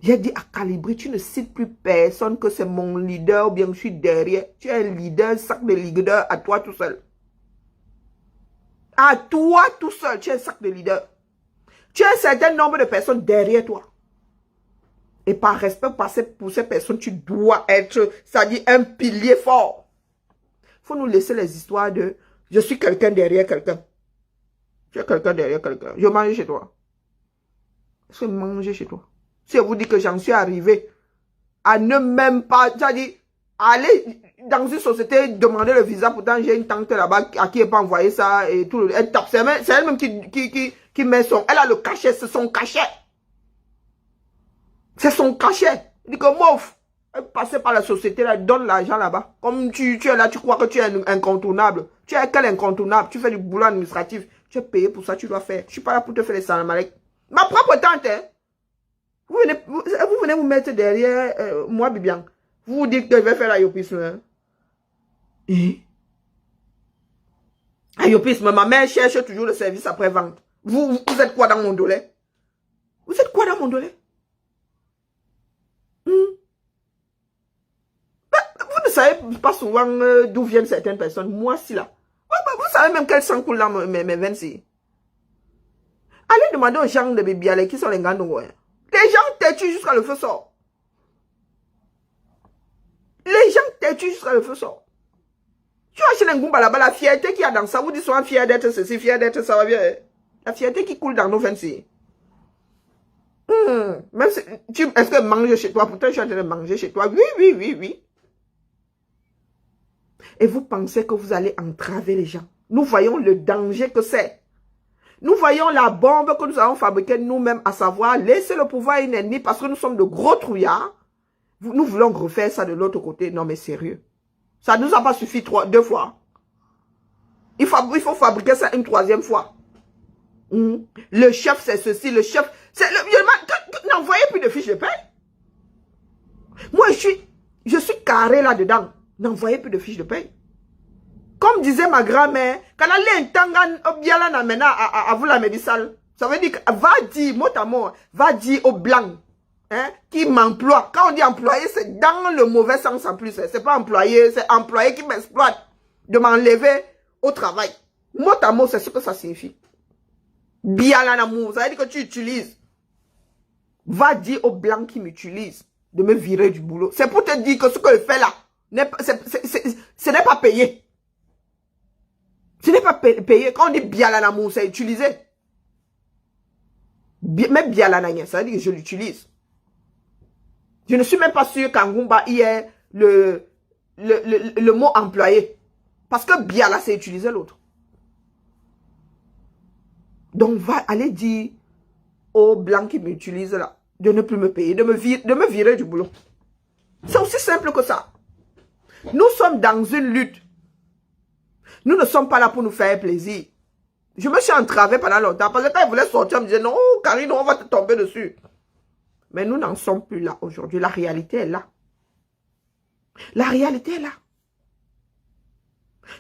[SPEAKER 1] J'ai dit à Calibri, tu ne cites plus personne que c'est mon leader ou bien je suis derrière. Tu es un leader, sac de leader à toi tout seul. À toi tout seul, tu es un sac de leader. Tu as un certain nombre de personnes derrière toi. Et par respect pour ces personnes, tu dois être, c'est-à-dire un pilier fort. Il faut nous laisser les histoires de « je suis quelqu'un derrière quelqu'un ». Tu es quelqu'un derrière quelqu'un. Je mange chez toi. Je mange chez toi. Si je vous dis que j'en suis arrivé à ne même pas, c'est-à-dire aller dans une société, demander le visa, pourtant j'ai une tante là-bas à qui elle peut envoyer ça et tout. Elle tape, c'est elle-même qui met son, elle a le cachet, c'est son cachet. C'est son cachet. Il dit que mouf, elle passe par la société là, donne l'argent là-bas. Comme tu es là, tu crois que tu es incontournable. Tu es quel incontournable? Tu fais du boulot administratif. Tu es payé pour ça, tu dois faire. Je suis pas là pour te faire les salamalek. Ma propre tante, hein. Vous venez vous mettre derrière moi, Bibian. Vous vous dites que je vais faire l'ayopisme. Hein? Et ayopisme, ma mère cherche toujours le service après-vente. Vous êtes quoi dans mon dolé? Vous êtes quoi dans mon dolé? Vous ne savez pas souvent d'où viennent certaines personnes. Moi, si là. Vous savez même quel sang coule dans mes veines. Allez demander aux gens de Bibiale qui sont les gars de Ngoya. Les gens têtus jusqu'à le feu sort. Les gens têtus jusqu'à le feu sort. Tu vois chez les Ngumba là-bas, la fierté qu'il y a dans ça, vous dites souvent fier d'être ceci, fier d'être ça, va bien. La fierté qui coule dans nos veines, c'est. Même si, est-ce que manger chez toi? Pourtant, je suis en train de manger chez toi. Oui. Et vous pensez que vous allez entraver les gens. Nous voyons le danger que c'est. Nous voyons la bombe que nous avons fabriquée nous-mêmes, à savoir laisser le pouvoir à une ennemie parce que nous sommes de gros trouillards. Nous voulons refaire ça de l'autre côté. Non, mais sérieux. Ça ne nous a pas suffi 2 fois. Il faut fabriquer ça une 3e fois. Le chef, c'est ceci. Le chef, c'est le... N'envoyez plus de fiches de paie. Moi, je suis carré là-dedans. N'envoyez plus de fiches de paie. Comme disait ma grand-mère, quand elle est en bien là maintenant à vous la médicale, ça veut dire que va dire, mot à mot, va dire aux blancs hein, qui m'emploient. Quand on dit employé, c'est dans le mauvais sens en plus. C'est pas employé, c'est employé qui m'exploite de m'enlever au travail. Mot à mot, c'est ce que ça signifie. Bien là l'amour, ça veut dire que tu utilises. Va dire aux blancs qui m'utilisent de me virer du boulot. C'est pour te dire que ce que je fais là, ce n'est pas payé. Ce n'est pas payé. Quand on dit Bialanamou, c'est utilisé. Mais Bialananya, ça veut dire que je l'utilise. Je ne suis même pas sûr qu'en Ngumba, il y ait le mot employé. Parce que Biala, c'est utiliser l'autre. Donc, va aller dire aux blancs qui m'utilisent là, de ne plus me payer, de me virer du boulot. C'est aussi simple que ça. Nous sommes dans une lutte. Nous ne sommes pas là pour nous faire plaisir. Je me suis entravé pendant longtemps parce que quand ils voulaient sortir, ils me disaient non, Karine, on va te tomber dessus. Mais nous n'en sommes plus là aujourd'hui. La réalité est là. La réalité est là.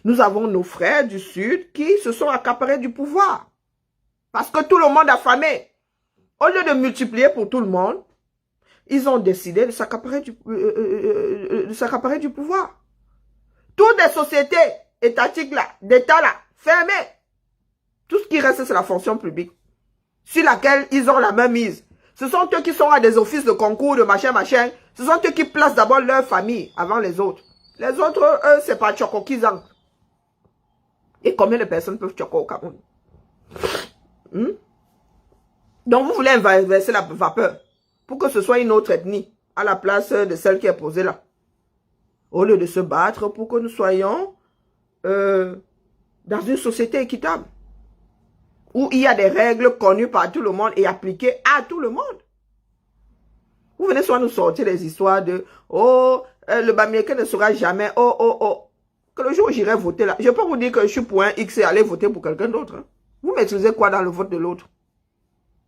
[SPEAKER 1] Nous avons nos frères du Sud qui se sont accaparés du pouvoir. Parce que tout le monde a famé. Au lieu de multiplier pour tout le monde, ils ont décidé de s'accaparer du pouvoir. Toutes les sociétés étatiques là, d'État là, fermées. Tout ce qui reste, c'est la fonction publique. Sur laquelle ils ont la même mise. Ce sont eux qui sont à des offices de concours, de machin. Ce sont eux qui placent d'abord leur famille avant les autres. Les autres, eux, c'est pas Tchoko qu'ils ont. Et combien de personnes peuvent Tchoko au Cameroun? Donc vous voulez inverser la vapeur pour que ce soit une autre ethnie à la place de celle qui est posée là. Au lieu de se battre pour que nous soyons dans une société équitable. où il y a des règles connues par tout le monde et appliquées à tout le monde. Vous venez soit nous sortir les histoires de « Oh, le Bamileke ne sera jamais... Oh, oh, oh. » Que le jour où j'irai voter là, je peux vous dire que je suis pour un X et aller voter pour quelqu'un d'autre. Hein. Vous maîtrisez quoi dans le vote de l'autre?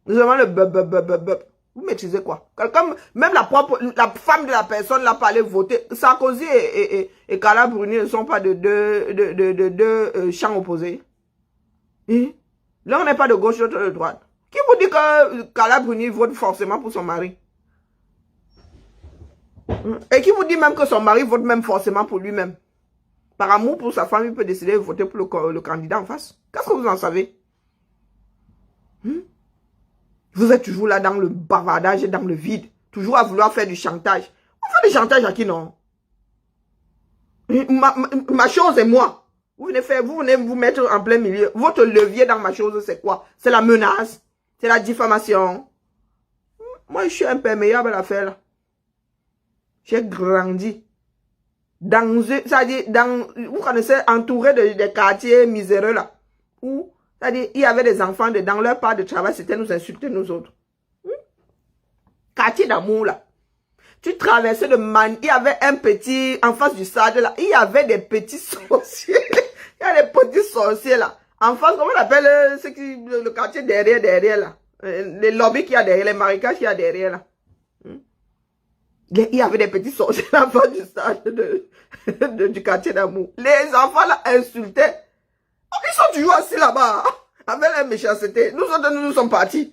[SPEAKER 1] Nous avons le bub. Vous maîtrisez quoi? Quelqu'un, même la femme de la personne l'a pas allé voter. Sarkozy et Carla Bruni ne sont pas de deux champs opposés. L'un n'est pas de gauche, l'autre de droite. Qui vous dit que Carla Bruni vote forcément pour son mari? Et qui vous dit même que son mari vote même forcément pour lui-même? Par amour pour sa femme, il peut décider de voter pour le candidat en face. Qu'est-ce que vous en savez? Vous êtes toujours là dans le bavardage et dans le vide. Toujours à vouloir faire du chantage. Vous faites du chantage à qui, non? Ma chose est moi. Vous venez vous mettre en plein milieu. Votre levier dans ma chose, c'est quoi? C'est la menace. C'est la diffamation. Moi, je suis imperméable à l'affaire là. J'ai grandi. C'est-à-dire, vous connaissez, entouré des quartiers miséreux là. Où, c'est-à-dire, il y avait des enfants dedans, leur part de travail, c'était nous insulter nous autres. Quartier d'amour là. Tu traversais il y avait un petit, en face du stade là, il y avait des petits sorciers. Il y a des petits sorciers là. En face, comment on appelle le quartier derrière là. Les lobbies qu'il y a derrière, les marécages qu'il y a derrière là. Il y avait des petits sorciers en face du stade du quartier d'amour. Les enfants là insultaient. Ils sont toujours assis là-bas. Avec la méchanceté. Nous sommes partis.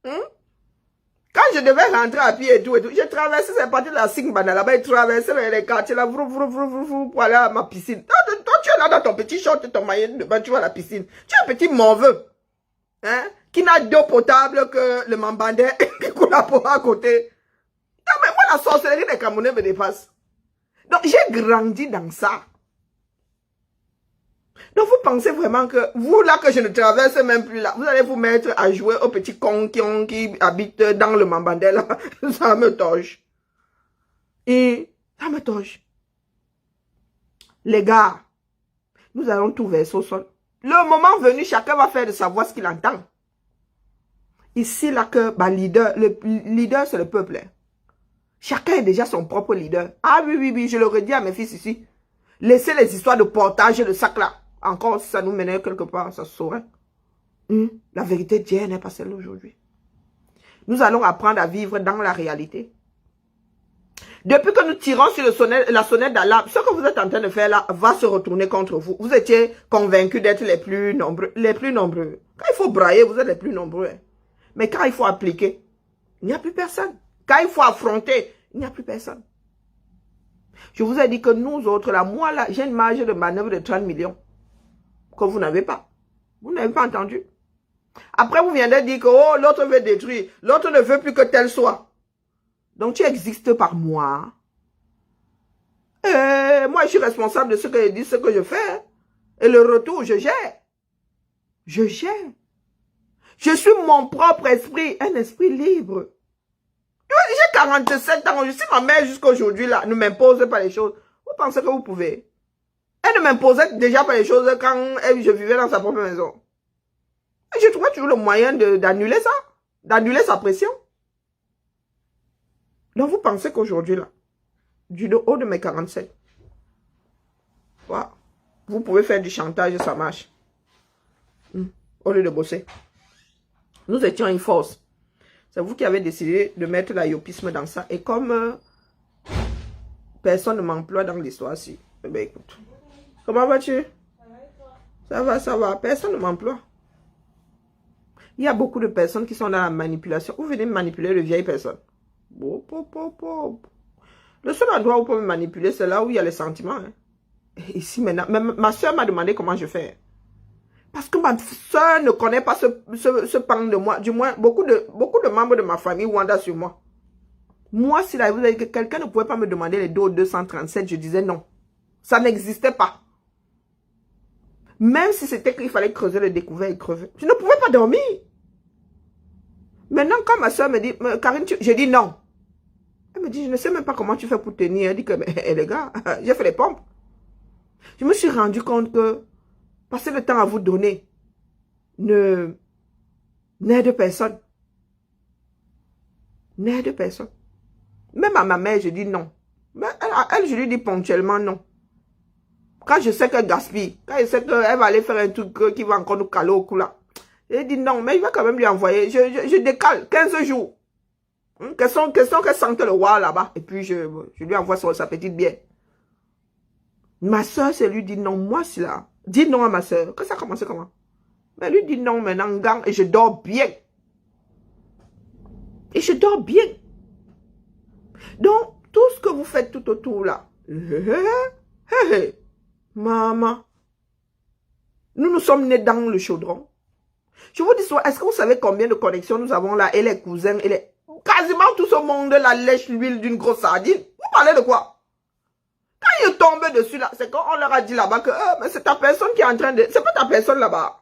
[SPEAKER 1] Quand je devais rentrer à pied et tout, j'ai traversé cette partie de la Singbana là-bas, j'ai traversé les quartiers là, pour aller à ma piscine. Toi, tu es là dans ton petit short et ton maillot de bain, tu vas à la piscine. Tu es un petit morveux, hein, qui n'a d'eau potable que le mambandais qui coule à côté. Non, mais moi, la sorcellerie des Camerounais me dépasse. Donc, j'ai grandi dans ça. Donc, vous pensez vraiment que vous, là, que je ne traverse même plus là, vous allez vous mettre à jouer aux petits cons qui habitent dans le Mambandais là. Ça me torche. Et ça me torche. Les gars, nous allons tout verser au sol. Le moment venu, chacun va faire de savoir ce qu'il entend. Ici, là, que le leader, c'est le peuple. Hein. Chacun est déjà son propre leader. Ah oui, je le redis à mes fils ici. Laissez les histoires de portage et de sac là. Encore, si ça nous menait quelque part, ça se saurait. La vérité d'hier n'est pas celle d'aujourd'hui. Nous allons apprendre à vivre dans la réalité. Depuis que nous tirons sur la sonnette d'alarme, ce que vous êtes en train de faire là va se retourner contre vous. Vous étiez convaincus d'être les plus nombreux. Quand il faut brailler, vous êtes les plus nombreux. Hein. Mais quand il faut appliquer, il n'y a plus personne. Quand il faut affronter, il n'y a plus personne. Je vous ai dit que nous autres, là, moi, là, j'ai une marge de manœuvre de 30 millions. Que vous n'avez pas. Vous n'avez pas entendu. Après, vous viendrez dire que oh, l'autre veut détruire. L'autre ne veut plus que tel soit. Donc, tu existes par moi. Moi, je suis responsable de ce que je dis, ce que je fais. Et le retour, je gère. Je gère. Je suis mon propre esprit. Un esprit libre. J'ai 47 ans. Si ma mère jusqu'à aujourd'hui là ne m'impose pas les choses, vous pensez que vous pouvez? Elle ne m'imposait déjà pas les choses quand je vivais dans sa propre maison. Et je trouvais toujours le moyen d'annuler ça. D'annuler sa pression. Donc vous pensez qu'aujourd'hui là, du haut de mes 47, wow, vous pouvez faire du chantage et ça marche. Au lieu de bosser. Nous étions une force. C'est vous qui avez décidé de mettre l'ayopisme dans ça. Et comme personne ne m'emploie dans l'histoire-ci, eh bien écoute. Comment vas-tu? Ça va. Personne ne m'emploie. Il y a beaucoup de personnes qui sont dans la manipulation. Vous venez me manipuler de vieilles personnes. Le seul endroit où vous pouvez me manipuler, c'est là où il y a les sentiments. Hein. Ici maintenant, même ma soeur m'a demandé comment je fais. Parce que ma soeur ne connaît pas ce pan de moi. Du moins, beaucoup de membres de ma famille Wanda sur moi. Moi, si là, vous avez que quelqu'un ne pouvait pas me demander les dos 237, je disais non. Ça n'existait pas. Même si c'était qu'il fallait creuser le découvert et crever. Je ne pouvais pas dormir. Maintenant, quand ma soeur me dit, Karine, j'ai dit non. Elle me dit, je ne sais même pas comment tu fais pour tenir. Elle dit que, mais les gars, j'ai fait les pompes. Je me suis rendu compte que, passez le temps à vous donner. n'aide personne. N'aide personne. Même à ma mère, je dis non. Mais elle, je lui dis ponctuellement non. Quand je sais qu'elle gaspille, quand je sais qu'elle va aller faire un truc qui va encore nous caler au cou là, je dis non, mais je vais quand même lui envoyer. Je décale 15 jours. Question qu'elle sente le roi là-bas. Et puis je lui envoie sa petite bière. Ma soeur, c'est lui dit non. Moi, c'est là. Dis non à ma soeur. Que ça a commencé comment? Mais lui dit non maintenant, gang, et je dors bien. Et je dors bien. Donc, tout ce que vous faites tout autour là. Maman. Nous sommes nés dans le chaudron. Je vous dis, est-ce que vous savez combien de connexions nous avons là? Et les cousins, et les... Quasiment tout ce monde là lèche l'huile d'une grosse sardine. Vous parlez de quoi? Quand ils tombent dessus là, c'est quand on leur a dit là-bas que mais c'est ta personne qui est en train de... C'est pas ta personne là-bas.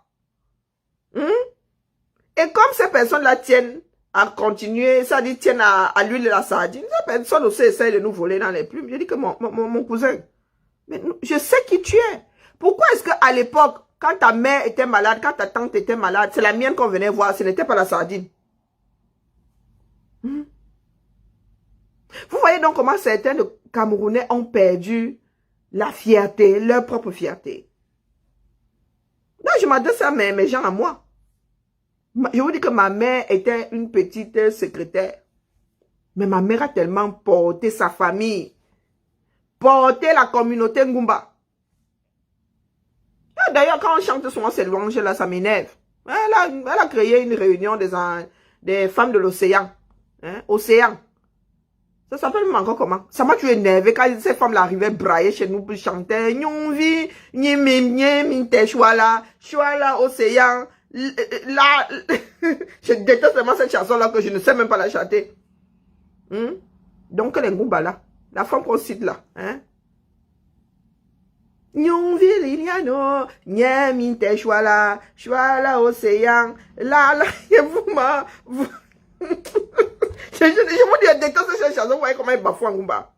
[SPEAKER 1] Et comme ces personnes-là tiennent à continuer, ça dit tiennent à l'huile de la sardine, ces personnes aussi essayent de nous voler dans les plumes. Je dis que mon cousin, mais je sais qui tu es. Pourquoi est-ce qu'à l'époque, quand ta mère était malade, quand ta tante était malade, c'est la mienne qu'on venait voir, ce n'était pas la sardine. Vous voyez donc comment certains Camerounais ont perdu la fierté, leur propre fierté. Non, je m'adresse à mes gens à moi. Je vous dis que ma mère était une petite secrétaire. Mais ma mère a tellement porté sa famille, porté la communauté Ngumba. D'ailleurs, quand on chante souvent ces louanges-là, ça m'énerve. Elle a créé une réunion des femmes de l'océan. Océan. Ça s'appelle même encore comment? Ça m'a tué énervé quand ces femmes-là arrivaient brailler chez nous pour chanter. Nyonvi, nyemimte, chouala, océan. Là, je déteste vraiment cette chanson-là que je ne sais même pas la chanter. Donc, les Ngumba là, la femme qu'on cite là, Nyonvi, liliano, nyeminte, chouala, océan. Là, vous... Je vous dis, déteste cette chanson, vous voyez comment elle bafoue en Ngumba.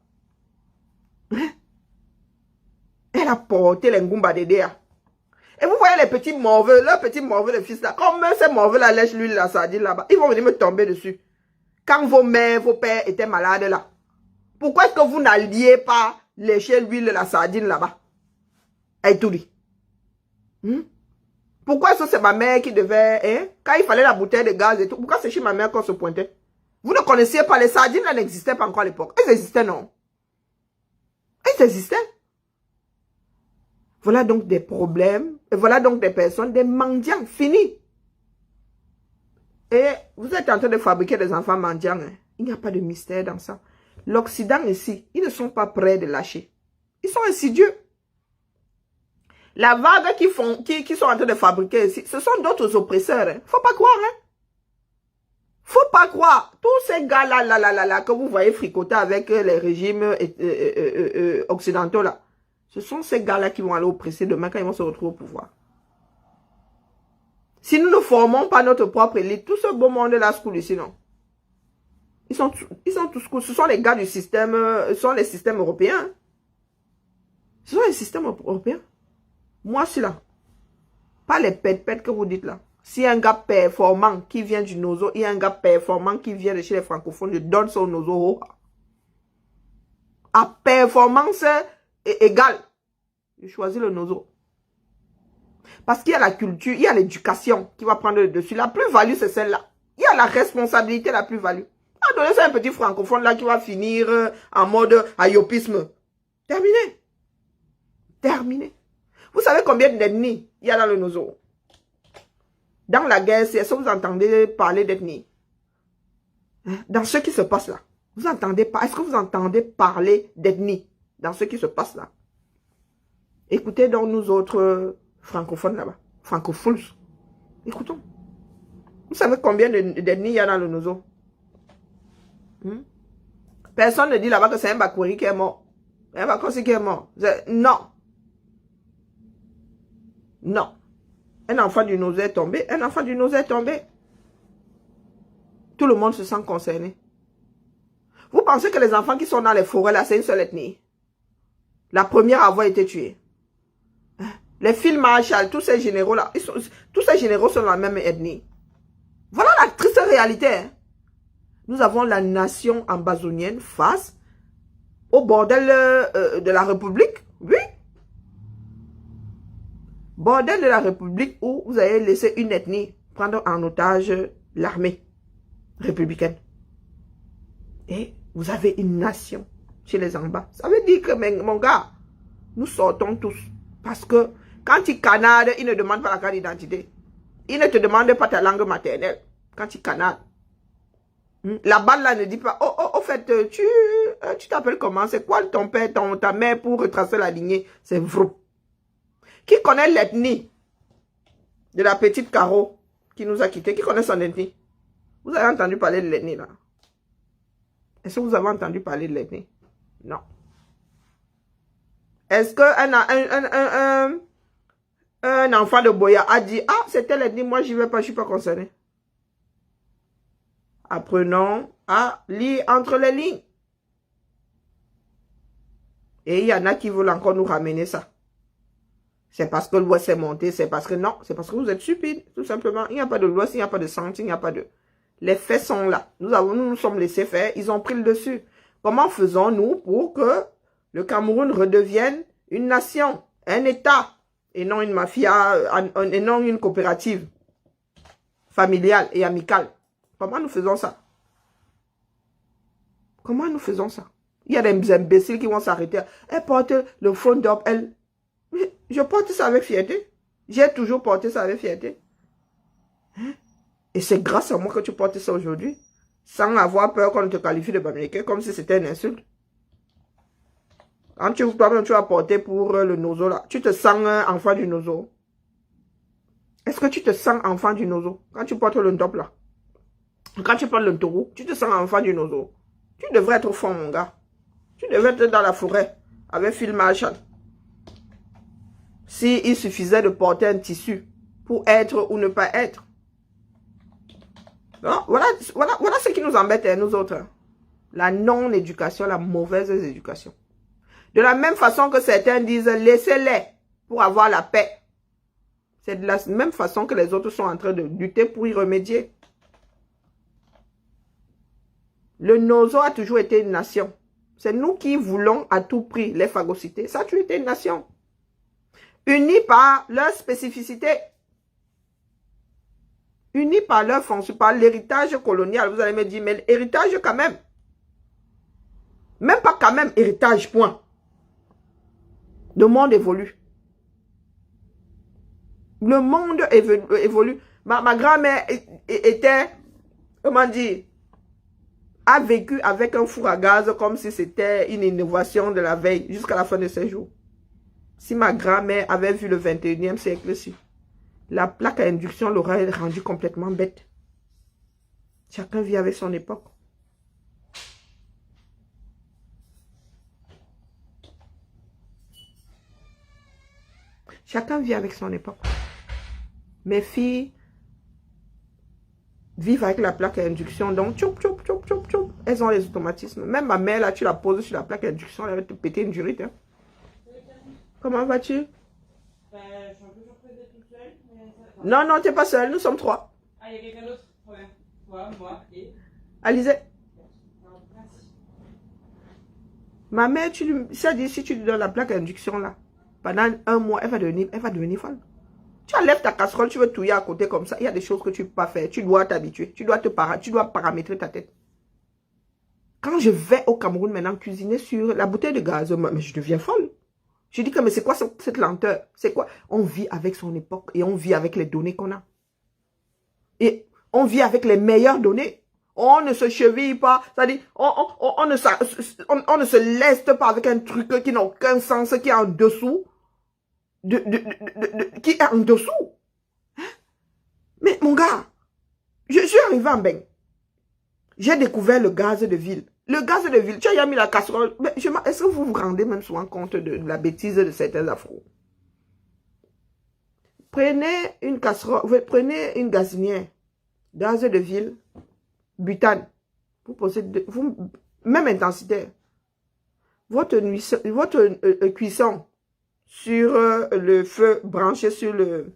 [SPEAKER 1] Elle a porté les Ngumba d'Edea. Et vous voyez les petits morveux, leurs petits morveux, les fils là, comme ces morveux là lèchent l'huile de la sardine là-bas, ils vont venir me tomber dessus. Quand vos mères, vos pères étaient malades là, pourquoi est-ce que vous n'alliez pas lécher l'huile de la sardine là-bas? Et tout dit. Pourquoi est-ce que c'est ma mère qui devait, quand il fallait la bouteille de gaz et tout, pourquoi c'est chez ma mère qu'on se pointait? Vous ne connaissiez pas, les sardines là n'existaient pas encore à l'époque. Elles existaient, non? Elles existaient. Voilà donc des problèmes, et voilà donc des personnes, des mendiants, finis. Et vous êtes en train de fabriquer des enfants mendiants. Il n'y a pas de mystère dans ça. L'Occident ici, ils ne sont pas prêts de lâcher. Ils sont insidieux. La vague qui sont en train de fabriquer ici, ce sont d'autres oppresseurs. Faut pas croire, Faut pas croire. Tous ces gars-là, que vous voyez fricoter avec les régimes occidentaux là, ce sont ces gars-là qui vont aller oppresser demain quand ils vont se retrouver au pouvoir. Si nous ne formons pas notre propre élite, tout ce beau monde-là se coule ici, non? Ils sont tous cool. Ce sont les gars du système, ce sont les systèmes européens. Ce sont les systèmes européens. Moi, je suis là. Pas les pètes que vous dites là. Si un gars performant qui vient du Nozo, il y a un gars performant qui vient de chez les francophones, je donne son Nozo. À performance égale, je choisis le Nozo. Parce qu'il y a la culture, il y a l'éducation qui va prendre le dessus. La plus-value, c'est celle-là. Il y a la responsabilité, la plus-value. À donner ça à un petit francophone là qui va finir en mode ayopisme. Terminé. Terminé. Vous savez combien d'ethnies il y a dans le Nozo? Dans la guerre, est-ce que vous entendez parler d'ethnie? Dans ce qui se passe là. Vous entendez pas? Est-ce que vous entendez parler d'ethnie dans ce qui se passe là? Écoutez donc nous autres francophones là-bas. Francophones. Écoutons. Vous savez combien d'ethnies il y a dans le Nozo? Personne ne dit là-bas que c'est un Bakouri qui est mort. Un Bakouri qui est mort. Non. Non. Un enfant du Nozo est tombé. Un enfant du Nozo est tombé. Tout le monde se sent concerné. Vous pensez que les enfants qui sont dans les forêts là, c'est une seule ethnie? La première à avoir été tuée. Les Phil Marshall, tous ces généraux-là, tous ces généraux sont de la même ethnie. Voilà la triste réalité. Hein. Nous avons la nation ambazonienne face au bordel de la République. Oui. Bordel de la République où vous avez laissé une ethnie prendre en otage l'armée républicaine. Et vous avez une nation chez les Amba. Ça veut dire que, mon gars, nous sortons tous. Parce que quand tu canades, ils ne demandent pas la carte d'identité. Ils ne te demandent pas ta langue maternelle. Quand tu canades. La balle là ne dit pas, au fait, tu t'appelles comment? C'est quoi ton père, ta mère pour retracer la lignée? C'est vrai. Qui connaît l'ethnie de la petite Caro qui nous a quittés? Qui connaît son ethnie? Vous avez entendu parler de l'ethnie là? Est-ce que vous avez entendu parler de l'ethnie? Non. Est-ce un enfant de Boya a dit, ah, c'était l'ethnie, moi j'y vais pas, je suis pas concerné. Apprenons à lire entre les lignes. Et il y en a qui veulent encore nous ramener ça. C'est parce que l'Ouest est monté, c'est parce que non, c'est parce que vous êtes stupides, tout simplement. Il n'y a pas de loi, il n'y a pas de santé, il n'y a pas de... Les faits sont là. Nous sommes laissés faire, ils ont pris le dessus. Comment faisons-nous pour que le Cameroun redevienne une nation, un État, et non une mafia, et non une coopérative familiale et amicale? Comment nous faisons ça? Comment nous faisons ça? Il y a des imbéciles qui vont s'arrêter. Elle porte le phone d'op, elle... Je porte ça avec fierté. J'ai toujours porté ça avec fierté. Hein? Et c'est grâce à moi que tu portes ça aujourd'hui. Sans avoir peur qu'on te qualifie de bamileke, comme si c'était une insulte. Quand toi-même tu as porté pour le nozo là, tu te sens enfant du nozo. Est-ce que tu te sens enfant du nozo? Quand tu portes le top là. Quand tu portes le taureau, tu te sens enfant du nozo. Tu devrais être au fond, mon gars. Tu devrais être dans la forêt avec Phil Marshall. S'il suffisait de porter un tissu pour être ou ne pas être. Non, voilà ce qui nous embête, nous autres. La non-éducation, la mauvaise éducation. De la même façon que certains disent, laissez-les pour avoir la paix. C'est de la même façon que les autres sont en train de lutter pour y remédier. Le Nozo a toujours été une nation. C'est nous qui voulons à tout prix les phagocyter. Ça a toujours été une nation. Unis par leur spécificité. Unis par leur fonction, par l'héritage colonial. Vous allez me dire, mais l'héritage quand même. Même pas quand même, héritage, point. Le monde évolue. Le monde évolue. Ma grand-mère était, comment dire, a vécu avec un four à gaz comme si c'était une innovation de la veille jusqu'à la fin de ses jours. Si ma grand-mère avait vu le 21e siècle-ci, la plaque à induction l'aurait rendu complètement bête. Chacun vit avec son époque. Chacun vit avec son époque. Mes filles vivent avec la plaque à induction, donc tchoup, tchoup, tchoup, tchoup, tchoup. Elles ont les automatismes. Même ma mère, là, tu la poses sur la plaque à induction, elle va te péter une durite. Hein. Comment vas-tu?
[SPEAKER 2] Je suis un peu surprise d'être toute seule. Mais
[SPEAKER 1] non, non, tu n'es pas seule, nous sommes 3.
[SPEAKER 2] Ah, il y a quelqu'un d'autre? Ouais. Toi, moi et...
[SPEAKER 1] Alizé.
[SPEAKER 2] Merci.
[SPEAKER 1] Ma mère, ça dit, si tu lui donnes la plaque à induction, là, pendant 1 mois, elle va devenir folle. Tu enlèves ta casserole, tu veux touiller à côté comme ça. Il y a des choses que tu ne peux pas faire. Tu dois t'habituer. Tu dois paramétrer ta tête. Quand je vais au Cameroun maintenant cuisiner sur la bouteille de gaz, mais je deviens folle. Je dis que mais c'est quoi cette lenteur? C'est quoi? On vit avec son époque et on vit avec les données qu'on a. Et on vit avec les meilleures données. On ne se cheville pas. C'est-à-dire, on ne se leste pas avec un truc qui n'a aucun sens, qui est en dessous. Qui est en dessous. Hein? Mais mon gars, je suis arrivé en Beng. J'ai découvert le gaz de ville. Le gaz de ville, tu as mis la casserole. Est-ce que vous vous rendez même souvent compte de la bêtise de certains afros? Prenez une casserole, prenez une gazinière, gaz de ville, butane. Vous posez même intensité. Votre cuisson sur le feu branché sur le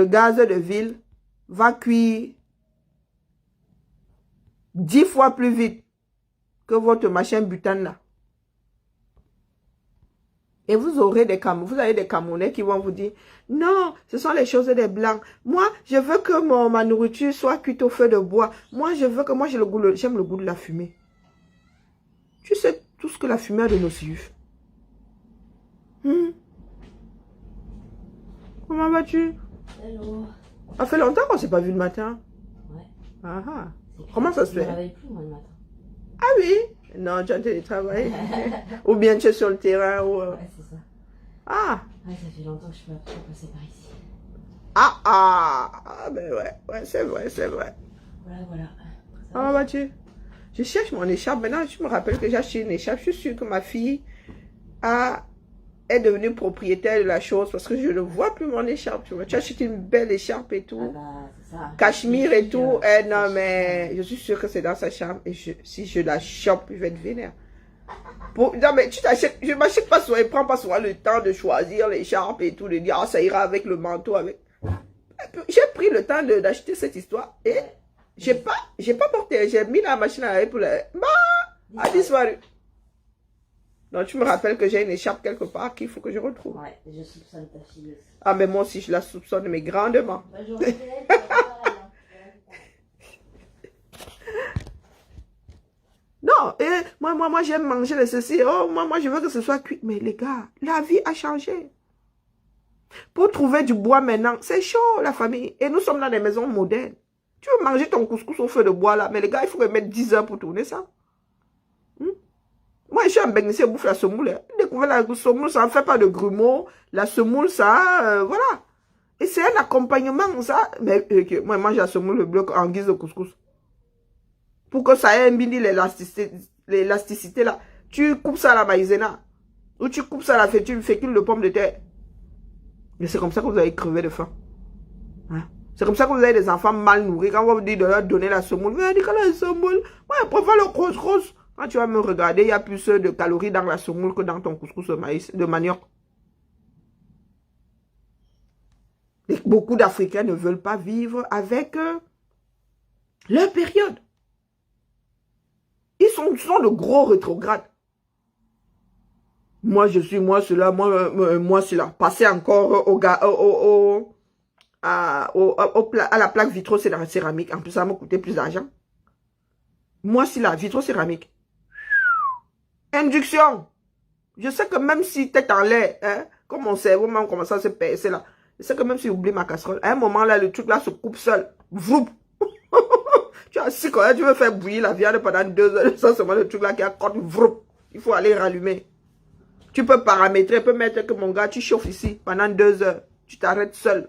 [SPEAKER 1] gaz de ville va cuire 10 fois plus vite que votre machin butane là. Et vous aurez vous avez des Camerounais qui vont vous dire, non, ce sont les choses des Blancs. Moi, je veux que ma nourriture soit cuite au feu de bois. Moi, j'aime le goût de la fumée. Tu sais tout ce que la fumée a de nocif. Comment vas-tu?
[SPEAKER 3] Hello.
[SPEAKER 1] Ça fait longtemps qu'on ne s'est pas vu le matin.
[SPEAKER 3] Ouais.
[SPEAKER 1] Ah ah. Comment ça se fait?
[SPEAKER 3] Je ne me réveille plus, moi, le matin.
[SPEAKER 1] Ah oui? Non, tu as télétravail. Ou bien tu es sur le terrain. Ou...
[SPEAKER 3] Ouais, c'est ça.
[SPEAKER 1] Ah.
[SPEAKER 3] Ouais, ça fait longtemps que je suis pas passée par ici.
[SPEAKER 1] Ah, ben ouais, c'est vrai, c'est vrai.
[SPEAKER 3] Voilà.
[SPEAKER 1] Comment vas-tu? Je cherche mon écharpe. Maintenant, je me rappelle que j'ai acheté une écharpe. Je suis sûre que ma fille est devenue propriétaire de la chose parce que je ne vois plus mon écharpe. Tu vois, tu as acheté une belle écharpe et tout.
[SPEAKER 3] Ah bah, c'est ça.
[SPEAKER 1] Cachemire et tout. Non, mais je suis sûre que c'est dans sa chambre. Et si je la chope, je vais être vénère. Non, mais tu t'achètes, je m'achète pas souvent, je prends pas souvent le temps de choisir l'écharpe et tout, de dire, ah, ça ira avec le manteau, avec. J'ai pris le temps d'acheter cette histoire et j'ai pas porté, j'ai mis la machine à laver pour la. A disparu. Donc tu me rappelles que j'ai une écharpe quelque part qu'il faut que je retrouve.
[SPEAKER 3] Ouais, je soupçonne ta fille aussi.
[SPEAKER 1] Ah, mais moi aussi je la soupçonne, mais grandement.
[SPEAKER 3] Bah, j'aurais fait elle,
[SPEAKER 1] Non, et moi j'aime manger les ceci. Oh, moi je veux que ce soit cuit. Mais les gars, la vie a changé. Pour trouver du bois maintenant, c'est chaud la famille. Et nous sommes dans des maisons modernes. Tu veux manger ton couscous au feu de bois là, mais les gars, il faut mettre 10 heures pour tourner ça. Moi, je suis en Bénédicte, bouffe la semoule. J'ai découvert la semoule, ça ne fait pas de grumeaux. La semoule, ça, voilà. Et c'est un accompagnement, ça. Mais moi, je mange la semoule, le bloc en guise de couscous. Pour que ça ait un mini l'élasticité là. Tu coupes ça à la maïzena. Ou tu coupes ça à la fécule de pomme de terre. Et c'est comme ça que vous allez crever de faim. Hein? C'est comme ça que vous avez des enfants mal nourris. Quand on vous dit de leur donner la semoule, mais dit que la semoule, moi je préfère le rose. Quand tu vas me regarder, il y a plus de calories dans la semoule que dans ton couscous de maïs, de manioc. Et beaucoup d'Africains ne veulent pas vivre avec leur période. Ils sont de gros rétrogrades. Moi, je suis, moi, cela, moi, cela. Passer encore à la plaque vitro-céramique. En plus, ça m'a coûté plus d'argent. Moi, c'est la vitro-céramique. Induction. Je sais que même si tu es en l'air, hein, comme mon cerveau même commence à se percer là, je sais que même si j'oublie ma casserole, à un moment là, le truc là se coupe seul. Vroup. Tu as assis quand tu veux faire bouillir la viande pendant 2 heures, ça c'est le truc là qui accorde, vroup. Il faut aller rallumer. Tu peux paramétrer, tu peux mettre que mon gars, tu chauffes ici pendant 2 heures. Tu t'arrêtes seul.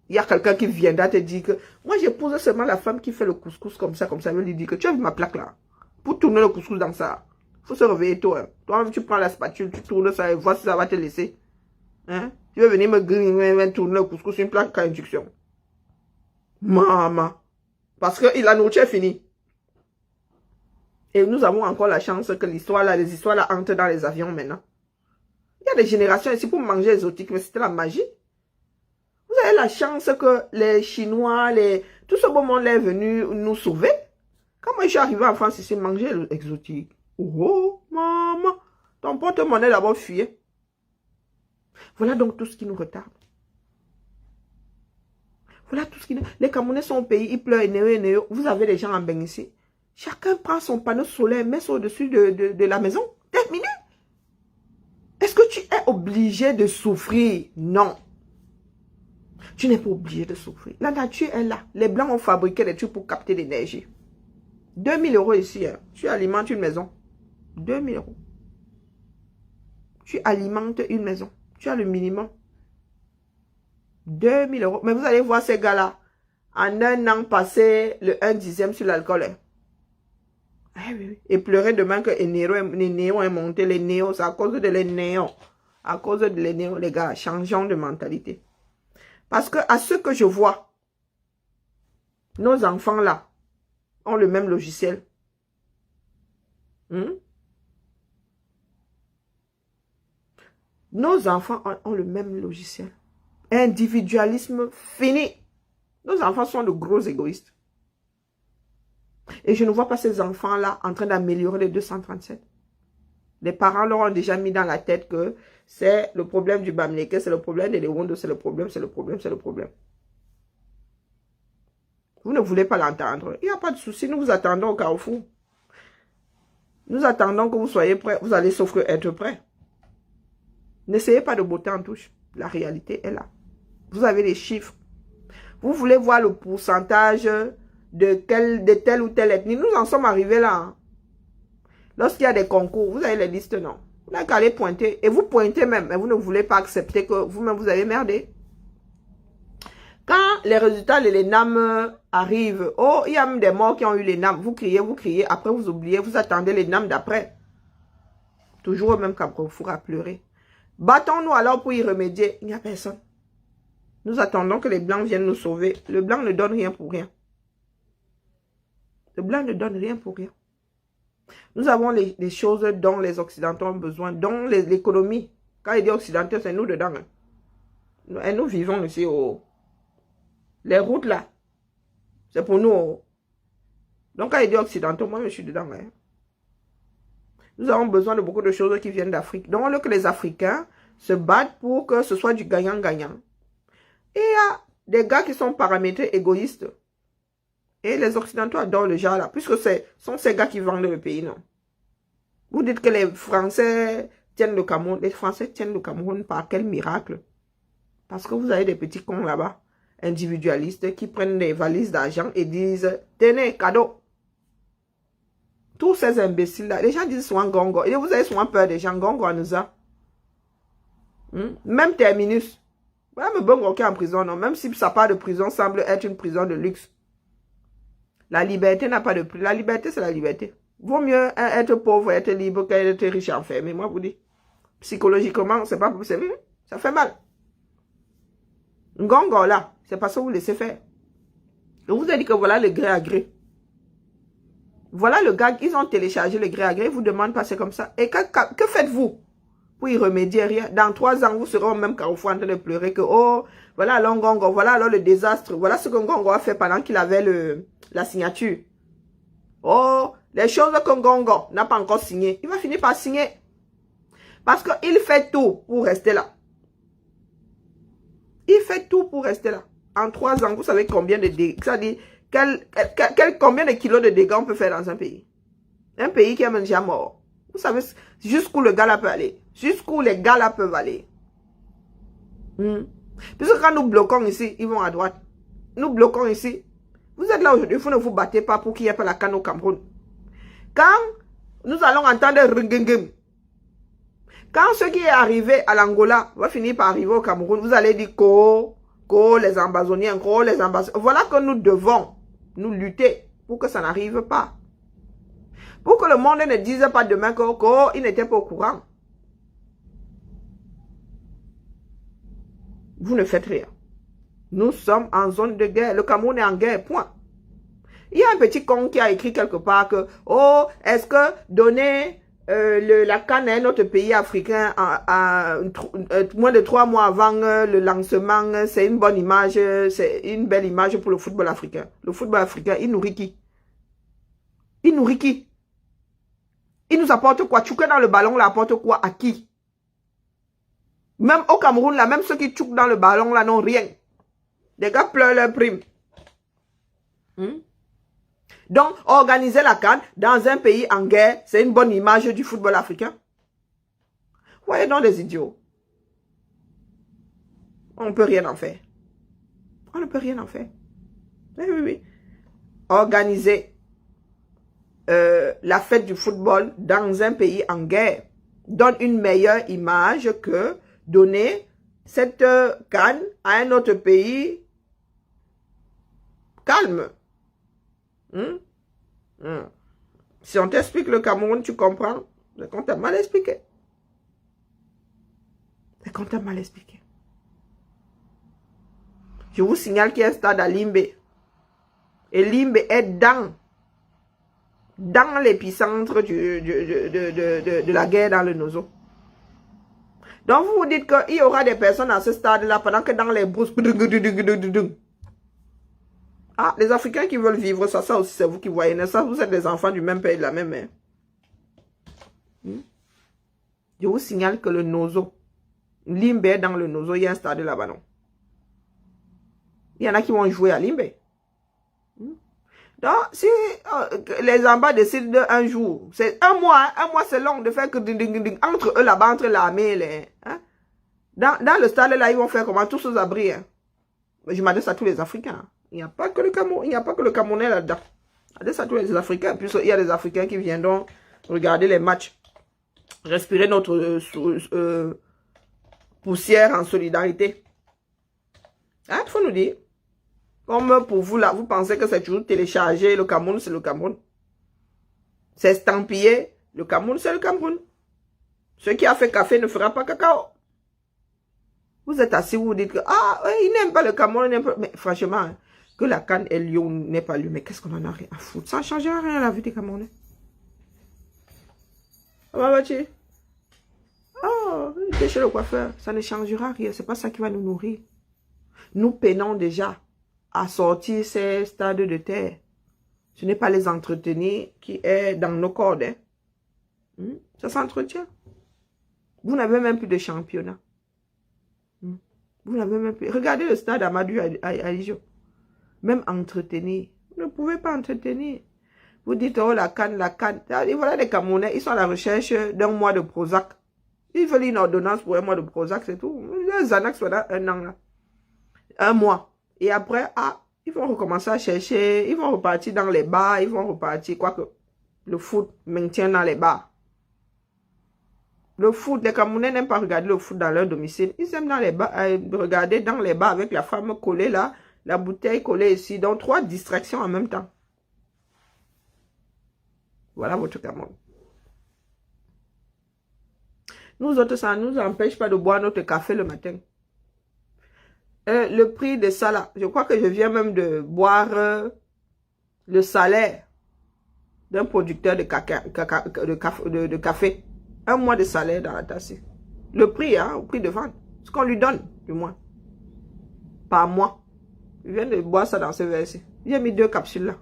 [SPEAKER 1] Il y a quelqu'un qui viendra te dire que moi j'épouse seulement la femme qui fait le couscous comme ça, je vais lui dire que tu as vu ma plaque là. Pour tourner le couscous dans ça, il faut se réveiller tôt. Hein. Toi-même tu prends la spatule, tu tournes ça et vois si ça va te laisser. Hein? Tu veux venir me griller, tourner le couscous sur une plaque à induction. Maman. Parce que la nourriture est finie. Et nous avons encore la chance que les histoires là entrent dans les avions maintenant. Il y a des générations ici pour manger exotique, mais c'était la magie. Vous avez la chance que les Chinois, tout ce beau monde est venu nous sauver. Quand moi je suis arrivé en France ici, manger exotique. Oh, maman, ton porte-monnaie d'abord fuyé. Voilà donc tout ce qui nous retarde. Voilà tout ce qui nous... Les Camerounais sont au pays, ils pleurent, et vous avez des gens en bain ici. Chacun prend son panneau solaire, met ça au-dessus de la maison. Terminé. Est-ce que tu es obligé de souffrir? Non. Tu n'es pas obligé de souffrir. La nature est là. Les Blancs ont fabriqué des trucs pour capter l'énergie. 2000 € ici. Hein. Tu alimentes une maison. 2000 €. Tu alimentes une maison. Tu as le minimum. 2000 €. Mais vous allez voir ces gars-là. En un an passé, le 1/10 sur l'alcool. Hein. Ah, oui. Et pleurer demain que les néons est monté. Les néons, c'est à cause de les néons. À cause de les néons, les gars. Changeons de mentalité. Parce que à ce que je vois, nos enfants là ont le même logiciel. Nos enfants ont le même logiciel. Individualisme fini. Nos enfants sont de gros égoïstes. Et je ne vois pas ces enfants-là en train d'améliorer les 237. Les parents leur ont déjà mis dans la tête que c'est le problème du Bamileke, c'est le problème de Lewondo, c'est le problème, c'est le problème, c'est le problème. Vous ne voulez pas l'entendre. Il n'y a pas de souci, nous vous attendons au carrefour. Nous attendons que vous soyez prêts. Vous allez sauf que être prêts. N'essayez pas de botter en touche. La réalité est là. Vous avez les chiffres. Vous voulez voir le pourcentage de telle ou telle ethnie. Nous en sommes arrivés là. Hein. Lorsqu'il y a des concours, vous avez les listes, non. Vous n'avez qu'à aller pointer. Et vous pointez même. Mais vous ne voulez pas accepter que vous-même vous avez merdé. Quand les résultats de l'ENAM arrivent, oh, il y a même des morts qui ont eu l'ENAM. Vous criez, après vous oubliez, vous attendez l'ENAM d'après. Toujours au même Carrefour à pleurer. Battons-nous alors pour y remédier. Il n'y a personne. Nous attendons que les Blancs viennent nous sauver. Le Blanc ne donne rien pour rien. Le Blanc ne donne rien pour rien. Nous avons les choses dont les Occidentaux ont besoin, dont l'économie. Quand il dit Occidentaux, c'est nous dedans. Hein. Et nous vivons ici au... Les routes là, c'est pour nous. Donc quand il dit Occidentaux, moi je suis dedans. Hein. Nous avons besoin de beaucoup de choses qui viennent d'Afrique. Donc que les Africains se battent pour que ce soit du gagnant-gagnant. Et il y a des gars qui sont paramétrés égoïstes. Et les Occidentaux adorent le genre là, puisque ce sont ces gars qui vendent le pays, non? Vous dites que les Français tiennent le Cameroun. Les Français tiennent le Cameroun par quel miracle? Parce que vous avez des petits cons là-bas, individualistes, qui prennent des valises d'argent et disent, tenez, cadeau. Tous ces imbéciles-là, les gens disent souvent gongo. Et vous avez souvent peur des gens, gongo à nous a. Même Terminus. Voilà, me bon en prison, non? Même si sa part de prison semble être une prison de luxe. La liberté n'a pas de prix. La liberté, c'est la liberté. Vaut mieux être pauvre et être libre qu'être riche et enfermé. Moi, je vous dis. Psychologiquement, c'est pas possible. Ça fait mal. Ngongo, là, c'est parce que vous laissez faire. Je vous ai dit que voilà le gré à gré. Voilà le gars, ils ont téléchargé le gré à gré. Ils vous demandent de passer comme ça. Et que faites-vous pour y remédier? Rien. Dans 3 ans, vous serez au même carrefour en train de pleurer que, oh, voilà alors Ngongo, voilà alors le désastre. Voilà ce que Ngongo a fait pendant qu'il avait la signature. Oh, les choses que Ngongo n'a pas encore signées. Il va finir par signer. Parce qu'il fait tout pour rester là. Il fait tout pour rester là. En 3 ans, vous savez combien de dégâts, c'est-à-dire combien de kilos de dégâts on peut faire dans un pays. Un pays qui est déjà mort. Vous savez jusqu'où le gars là peut aller. Jusqu'où les gars là peuvent aller. Puisque quand nous bloquons ici, ils vont à droite. Nous bloquons ici. Vous êtes là aujourd'hui, vous ne vous battez pas pour qu'il n'y ait pas la canne au Cameroun. Quand nous allons entendre Ringengem, quand ce qui est arrivé à l'Angola va finir par arriver au Cameroun, vous allez dire les Ambazoniens, les Ambazoniens. Voilà que nous devons nous lutter pour que ça n'arrive pas. Pour que le monde ne dise pas demain qu'il n'était pas au courant. Vous ne faites rien. Nous sommes en zone de guerre. Le Cameroun est en guerre, point. Il y a un petit con qui a écrit quelque part que, oh, est-ce que donner la canne à un autre pays africain moins de 3 mois avant le lancement, c'est une bonne image, c'est une belle image pour le football africain. Le football africain, il nourrit qui? Il nourrit qui? Il nous apporte quoi? Tchouker dans le ballon, là, apporte quoi? À qui? Même au Cameroun, là, même ceux qui tchouquent dans le ballon, là, n'ont rien. Des gars pleurent leur prime. Donc, organiser la CAN dans un pays en guerre, c'est une bonne image du football africain. Voyez donc les idiots. On ne peut rien en faire. On ne peut rien en faire. Oui. Organiser la fête du football dans un pays en guerre donne une meilleure image que donner cette CAN à un autre pays calme. Si on t'explique le Cameroun, tu comprends. C'est qu'on t'a mal expliqué. C'est qu'on t'a mal expliqué. Je vous signale qu'il y a un stade à Limbe. Et Limbe est dans l'épicentre de la guerre dans le Nozo. Donc, vous vous dites qu'il y aura des personnes à ce stade-là pendant que dans les brousses... Ah, les Africains qui veulent vivre ça, ça aussi, c'est vous qui voyez. Ça, vous êtes des enfants du même père et de la même mère. Je vous signale que le Nozo, Limbe dans le Nozo, il y a un stade là-bas, non? Il y en a qui vont jouer à Limbe. Donc, si les Amba décident un jour, c'est un mois c'est long de faire que entre eux là-bas, entre l'armée et les... Hein? Dans le stade là, ils vont faire comment? Tous aux abris. Hein? Je m'adresse à tous les Africains. Il n'y a pas que le Cameroun, il n'y a pas que le Camerounais là-dedans. Je m'adresse à tous les Africains. Puis il y a des Africains qui viendront regarder les matchs, respirer notre poussière en solidarité. Hein, il faut nous dire. Comme pour vous là, vous pensez que c'est toujours téléchargé, le Cameroun, c'est le Cameroun. C'est estampillé, le Cameroun, c'est le Cameroun. Ce qui a fait café ne fera pas cacao. Vous êtes assis, vous vous dites que, ah, il n'aime pas le Cameroun, il n'aime pas... Mais franchement, que la canne est lieu ou n'est pas lieu, mais qu'est-ce qu'on en a rien à foutre? Ça ne changera rien à la vie des Camerounais. Comment vas-tu? Oh, il est chez le coiffeur. Ça ne changera rien, c'est pas ça qui va nous nourrir. Nous peinons déjà à sortir ces stades de terre. Ce n'est pas les entretenir qui est dans nos cordes. Hein? Ça s'entretient. Vous n'avez même plus de championnat. Vous n'avez même plus... Regardez le stade Amadou à Ijo. Même entretenir. Vous ne pouvez pas entretenir. Vous dites, oh la canne, la canne. Et voilà les Camerounais, ils sont à la recherche d'un mois de Prozac. Ils veulent une ordonnance pour un mois de Prozac, c'est tout. Les Xanax pendant un an là. Un mois. Et après, ah, ils vont recommencer à chercher, ils vont repartir dans les bars, ils vont repartir, quoique le foot maintient dans les bars. Le foot, les Camerounais n'aiment pas regarder le foot dans leur domicile. Ils aiment dans les bars, regarder dans les bars avec la femme collée là, la bouteille collée ici. Donc, 3 distractions en même temps. Voilà votre Cameroun. Nous autres, ça ne nous empêche pas de boire notre café le matin. Le prix de ça là, je crois que je viens même de boire le salaire d'un producteur de café. Un mois de salaire dans la tasse. Le prix, hein, au prix de vente. Ce qu'on lui donne, du moins. Par mois. Je viens de boire ça dans ce verset. J'ai mis 2 capsules là.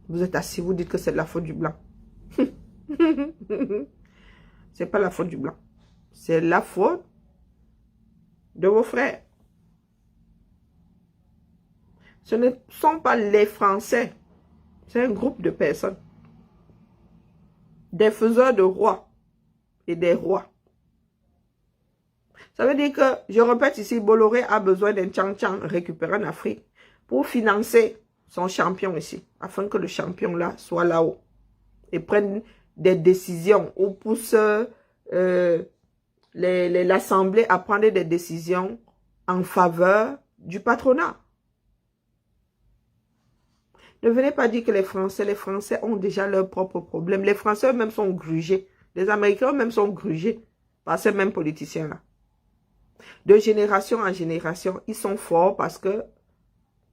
[SPEAKER 1] Vous êtes assis, vous dites que c'est de la faute du blanc. C'est pas la faute du blanc. C'est la faute de vos frères. Ce ne sont pas les Français. C'est un groupe de personnes. Des faiseurs de rois et des rois. Ça veut dire que, je répète ici, Bolloré a besoin d'un tchang-tchang récupéré en Afrique pour financer son champion ici, afin que le champion là soit là-haut et prenne des décisions ou pousse l'Assemblée à prendre des décisions en faveur du patronat. Ne venez pas dire que les Français ont déjà leurs propres problèmes. Les Français eux-mêmes sont grugés. Les Américains eux-mêmes sont grugés par ces mêmes politiciens-là. De génération en génération, ils sont forts parce que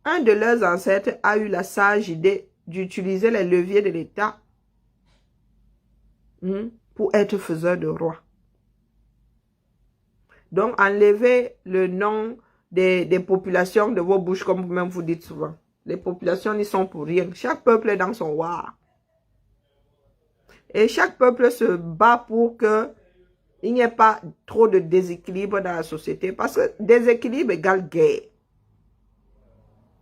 [SPEAKER 1] un de leurs ancêtres a eu la sage idée d'utiliser les leviers de l'État pour être faiseur de roi. Donc, enlevez le nom des populations de vos bouches, comme vous-même vous dites souvent. Les populations n'y sont pour rien. Chaque peuple est dans son roi. Et chaque peuple se bat pour que il n'y ait pas trop de déséquilibre dans la société. Parce que déséquilibre égale guerre.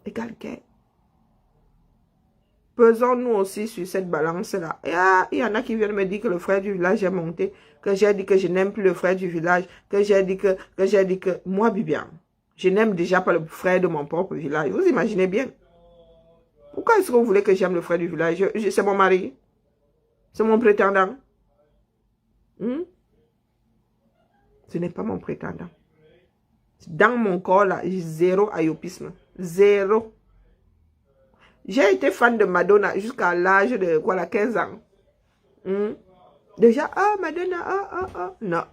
[SPEAKER 1] Égale guerre. Pesons-nous aussi sur cette balance-là. Et il y en a qui viennent me dire que le frère du village est monté, que j'ai dit que je n'aime plus le frère du village, que j'ai dit que... Moi, Bibian, je n'aime déjà pas le frère de mon propre village. Vous imaginez bien. Pourquoi est-ce que vous voulez que j'aime le frère du village? C'est mon mari. C'est mon prétendant. Ce n'est pas mon prétendant. Dans mon corps, là, j'ai 0 ayopisme. 0. J'ai été fan de Madonna jusqu'à l'âge de, voilà, 15 ans. Déjà, ah, Madonna, Non.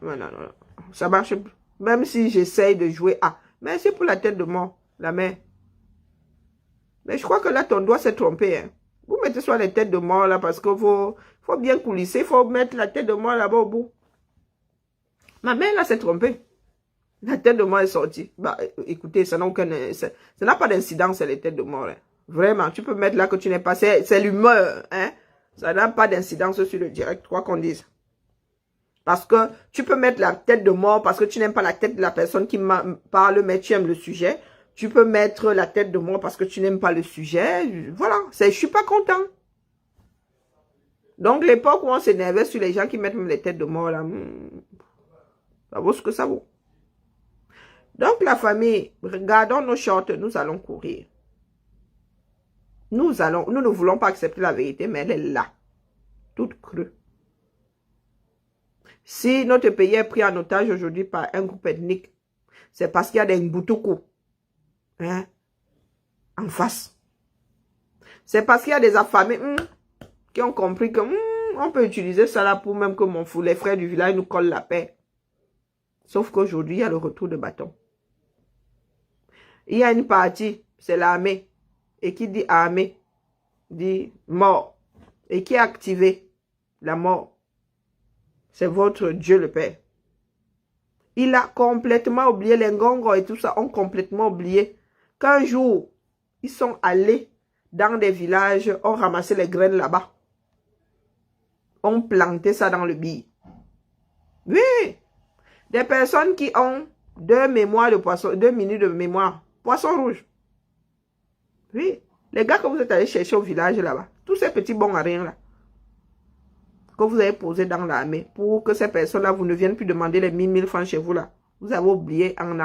[SPEAKER 1] Ça marche plus. Même si j'essaye de jouer, mais c'est pour la tête de mort, la mère. Mais je crois que là, ton doigt s'est trompé. Hein. Vous mettez sur les têtes de mort, là, parce que vos faut bien coulisser, il faut mettre la tête de mort là-bas au bout. Ma mère, là, s'est trompée. La tête de mort est sortie. Bah, écoutez, ça n'a pas d'incidence, c'est les têtes de mort. Hein. Vraiment, tu peux mettre là que tu n'es pas... C'est l'humeur, hein. Ça n'a pas d'incidence sur le direct, quoi qu'on dise. Parce que tu peux mettre la tête de mort parce que tu n'aimes pas la tête de la personne qui parle, mais tu aimes le sujet. Tu peux mettre la tête de mort parce que tu n'aimes pas le sujet. Voilà, je suis pas content. Donc, l'époque où on s'énervait sur les gens qui mettent même les têtes de mort, là, ça vaut ce que ça vaut. Donc, la famille, regardons nos shorts, nous allons courir. Nous ne voulons pas accepter la vérité, mais elle est là, toute crue. Si notre pays est pris en otage aujourd'hui par un groupe ethnique, c'est parce qu'il y a des Mbutuku, hein, en face. C'est parce qu'il y a des affamés qui ont compris que on peut utiliser ça là pour même que les frères du village nous collent la paix. Sauf qu'aujourd'hui, il y a le retour de bâton. Il y a une partie, c'est l'armée. Et qui dit armée, dit mort. Et qui a activé la mort, c'est votre Dieu le Père. Il a complètement oublié, les Ngongo et tout ça ont complètement oublié qu'un jour, ils sont allés dans des villages, ont ramassé les graines là-bas. Ont planté ça dans le billet. Oui, des personnes qui ont 2 mémoires de poisson, 2 minutes de mémoire, poisson rouge. Oui, les gars que vous êtes allés chercher au village là-bas, tous ces petits bons à rien là, que vous avez posés dans l'armée, pour que ces personnes-là, vous ne viennent plus demander les 1000 francs chez vous là. Vous avez oublié en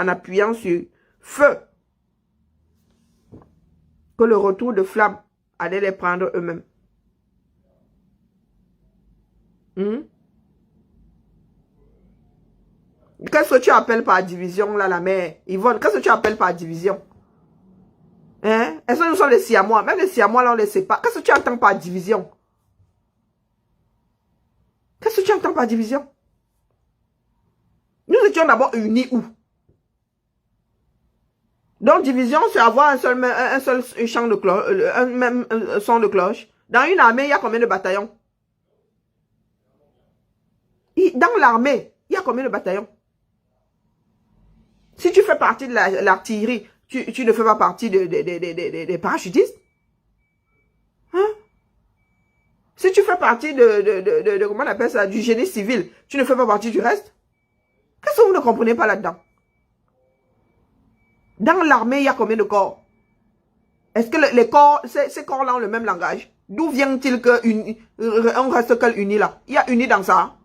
[SPEAKER 1] appuyant sur feu que le retour de flamme allait les prendre eux-mêmes. Qu'est-ce que tu appelles par division là, la mère Yvonne, qu'est-ce que tu appelles par division? Hein? Est-ce que nous sommes les Siamois? Même les Siamois là, on ne les sait pas. Qu'est-ce que tu entends par division? Qu'est-ce que tu entends par division? Nous étions d'abord unis où? Donc division, c'est avoir un seul chant de cloche, un même son de cloche. Dans une armée, il y a combien de bataillons? Dans l'armée, il y a combien de bataillons? Si tu fais partie de l'artillerie, tu ne fais pas partie des parachutistes? Hein? Si tu fais partie comment on appelle ça, du génie civil, tu ne fais pas partie du reste? Qu'est-ce que vous ne comprenez pas là-dedans? Dans l'armée, il y a combien de corps? Est-ce que les corps, ces corps-là ont le même langage? D'où vient-il qu'on reste qu'un uni là? Il y a uni dans ça.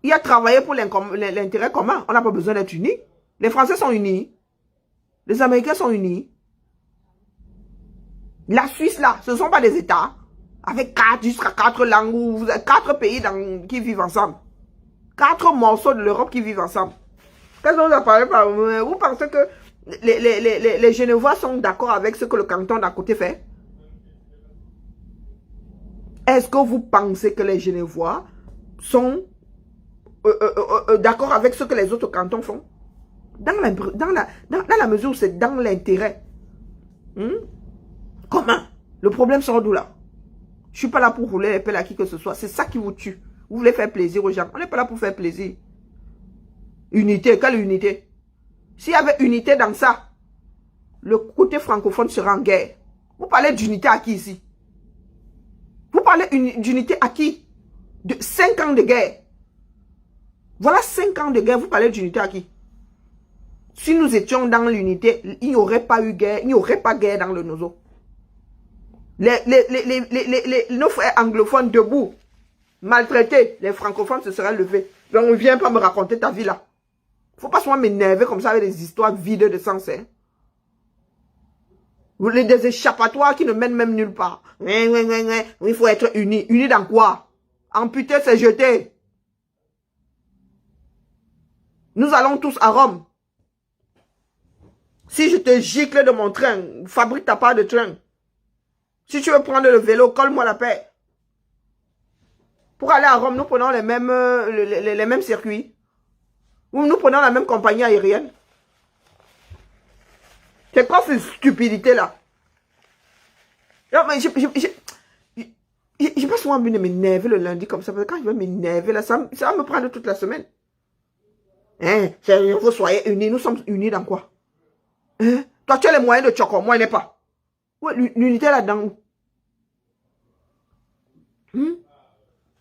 [SPEAKER 1] Il y a travaillé pour l'intérêt commun. On n'a pas besoin d'être unis. Les Français sont unis. Les Américains sont unis. La Suisse là, ce ne sont pas des États. Avec jusqu'à 4 langues, ou vous avez 4 pays qui vivent ensemble. 4 morceaux de l'Europe qui vivent ensemble. Qu'est-ce que vous en parlez par vous pensez que les Genevois sont d'accord avec ce que le canton d'à côté fait? Est-ce que vous pensez que les Genevois sont d'accord avec ce que les autres cantons font? Dans la mesure où c'est dans l'intérêt. Comment? Le problème sort d'où là? Je ne suis pas là pour rouler les pelles à qui que ce soit. C'est ça qui vous tue. Vous voulez faire plaisir aux gens. On n'est pas là pour faire plaisir. Unité, quelle unité? S'il y avait unité dans ça, le côté francophone serait en guerre. Vous parlez d'unité à qui ici? Vous parlez d'unité à qui? De 5 ans de guerre. Voilà 5 ans de guerre, vous parlez d'unité à qui? Si nous étions dans l'unité, il n'y aurait pas eu guerre, il n'y aurait pas guerre dans le Nozo. Nos frères anglophones debout, maltraités, les francophones se seraient levés. Donc, ne viens pas me raconter ta vie là. Faut pas seulement m'énerver comme ça avec des histoires vides de sens. Hein. Des échappatoires qui ne mènent même nulle part. Il faut être unis. Unis dans quoi? Amputer, c'est jeter. Nous allons tous à Rome. Si je te gicle de mon train, fabrique ta part de train. Si tu veux prendre le vélo, colle-moi la paix. Pour aller à Rome, nous prenons les mêmes circuits. Ou nous prenons la même compagnie aérienne. C'est quoi cette stupidité-là? Non, mais souvent envie de m'énerver le lundi comme ça, parce que quand je vais m'énerver, là, ça va me prendre toute la semaine. Hein? Vous soyez unis, nous sommes unis dans quoi? Hein? Toi, tu as les moyens de choco, moi, je n'ai pas. Ouais, l'unité là-dedans.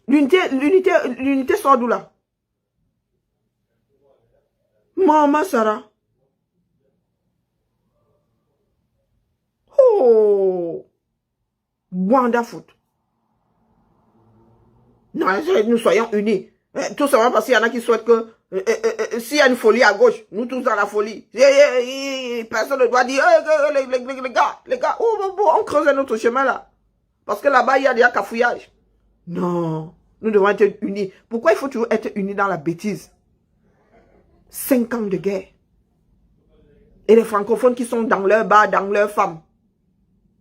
[SPEAKER 1] L'unité sort d'où là? Maman Sarah. Oh! Wonderful. Non, nous soyons unis. Tout simplement parce qu'il y en a qui souhaitent que s'il y a une folie à gauche, nous tous dans la folie. Personne ne doit dire les gars, on creuse un autre chemin là. Parce que là-bas, il y a déjà cafouillage. Non, nous devons être unis. Pourquoi il faut toujours être unis dans la bêtise? 5 ans de guerre. Et les francophones qui sont dans leur bar, dans leur femme.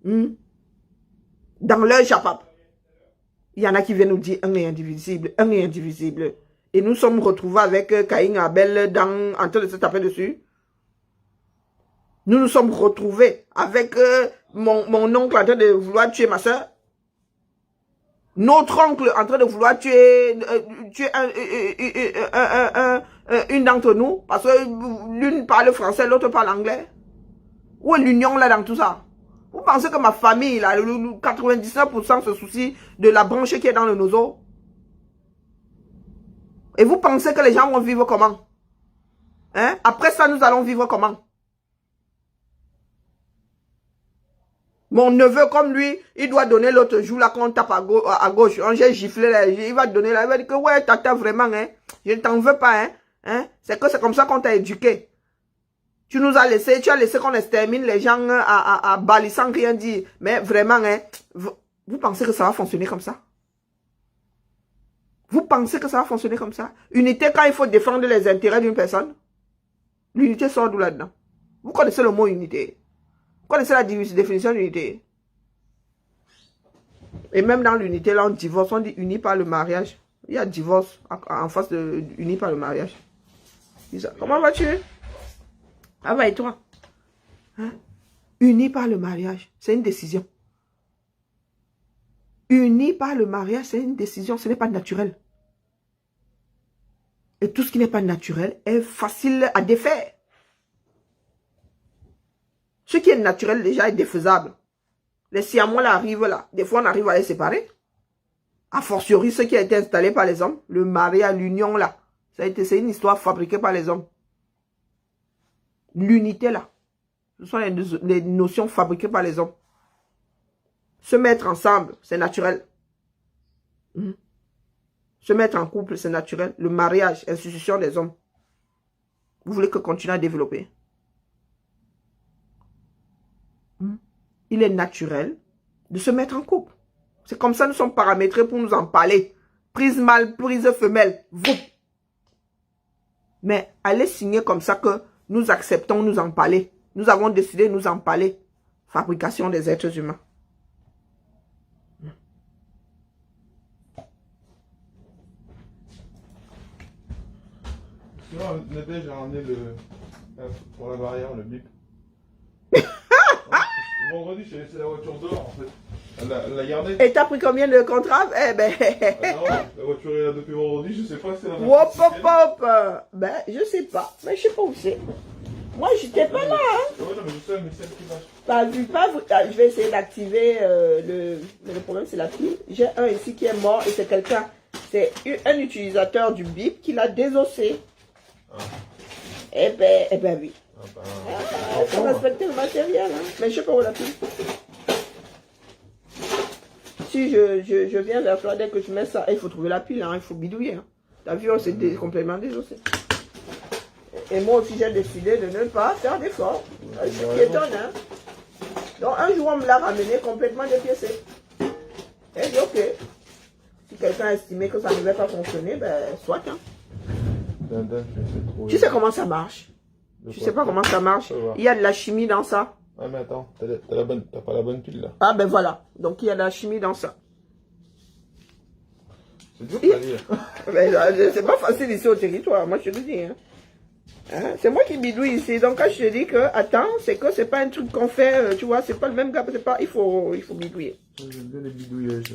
[SPEAKER 1] Dans leur chapap. Il y en a qui viennent nous dire un est indivisible, un est indivisible. Et nous sommes retrouvés avec Caïn et Abel en train de se taper dessus. Nous nous sommes retrouvés avec mon oncle en train de vouloir tuer ma soeur. Notre oncle en train de vouloir tuer une d'entre nous. Parce que l'une parle français, l'autre parle anglais. Où est l'union là dans tout ça? Vous pensez que ma famille, là, 99% se soucie de la branche qui est dans le nozo? Et vous pensez que les gens vont vivre comment? Hein? Après ça, nous allons vivre comment? Mon neveu, comme lui, il doit donner l'autre jour, là, quand on tape à gauche. J'ai giflé, là, il va donner, là, il va dire que, ouais, tata, vraiment, hein, je ne t'en veux pas, hein. C'est que c'est comme ça qu'on t'a éduqué. Tu nous as laissé, tu as laissé qu'on extermine les gens à Bali sans rien dire. Mais vraiment, hein, vous pensez que ça va fonctionner comme ça? Vous pensez que ça va fonctionner comme ça? Unité quand il faut défendre les intérêts d'une personne? L'unité sort d'où là-dedans? Vous connaissez le mot unité? Vous connaissez la définition d'unité? Et même dans l'unité, là, on divorce, on dit uni par le mariage. Il y a divorce en face de uni par le mariage. Comment vas-tu? Ah bah et toi? Hein? Unis par le mariage, c'est une décision. Unis par le mariage, c'est une décision, ce n'est pas naturel. Et tout ce qui n'est pas naturel est facile à défaire. Ce qui est naturel déjà est défaisable. Les siamois là arrivent là, des fois on arrive à les séparer. A fortiori, ce qui a été installé par les hommes, le mariage, l'union là, c'est une histoire fabriquée par les hommes. L'unité là, ce sont les notions fabriquées par les hommes. Se mettre ensemble, c'est naturel. Se mettre en couple, c'est naturel. Le mariage, institution des hommes. Vous voulez que continue à développer? Il est naturel de se mettre en couple. C'est comme ça nous sommes paramétrés pour nous en parler. Prise mâle, prise femelle. Vous. Mais allez signer comme ça que nous acceptons nous en parler. Nous avons décidé de nous en parler. Fabrication des êtres humains.
[SPEAKER 4] Sinon, j'ai ramené pour la barrière, le bip. Vendredi, j'ai laissé la voiture dehors, en fait. Elle l'a gardée.
[SPEAKER 1] Et t'as pris combien de contrats? Eh ben...
[SPEAKER 4] non, la voiture est là depuis vendredi, je sais pas si c'est la même.
[SPEAKER 1] Hop, hop, hop. Ben, je sais pas. Mais je sais pas où c'est. Moi, j'étais pas là, hein.
[SPEAKER 4] Ouais, non, mais je sais, mais celle qui marche.
[SPEAKER 1] Pas vu, pas vu. Ah, je vais essayer d'activer mais le problème, c'est la pile. J'ai un ici qui est mort et c'est quelqu'un. C'est un utilisateur du bip qui l'a désossé.
[SPEAKER 4] Ah.
[SPEAKER 1] Eh ben oui.
[SPEAKER 4] Ah bah,
[SPEAKER 1] Faut respecter le matériel, hein. Mais je sais pas où la pile. Si je viens vers toi, dès que tu mets ça, il faut trouver la pile, hein. Il faut bidouiller, hein. T'as vu, c'est complètement désossé. Et moi aussi, j'ai décidé de ne pas faire d'efforts. C'est ce qui étonne, hein. Donc, un jour, on me l'a ramené complètement dépiécé. Et dit, ok. Si quelqu'un a estimé que ça ne devait pas fonctionner, ben, soit, hein. Tu sais comment ça marche? Tu sais pas comment ça marche? Il y a de la chimie dans ça.
[SPEAKER 4] Ah, mais attends, t'as pas la bonne pile, là.
[SPEAKER 1] Ah, ben voilà. Donc, il y a de la chimie dans ça.
[SPEAKER 4] C'est dur à lire.
[SPEAKER 1] C'est pas facile ici au territoire, moi, je te le dis, hein. Hein? C'est moi qui bidouille ici. Donc quand je te dis que, attends, c'est que c'est pas un truc qu'on fait, tu vois, c'est pas le même gars, c'est pas, il faut bidouiller.
[SPEAKER 4] J'aime bien les bidouillages.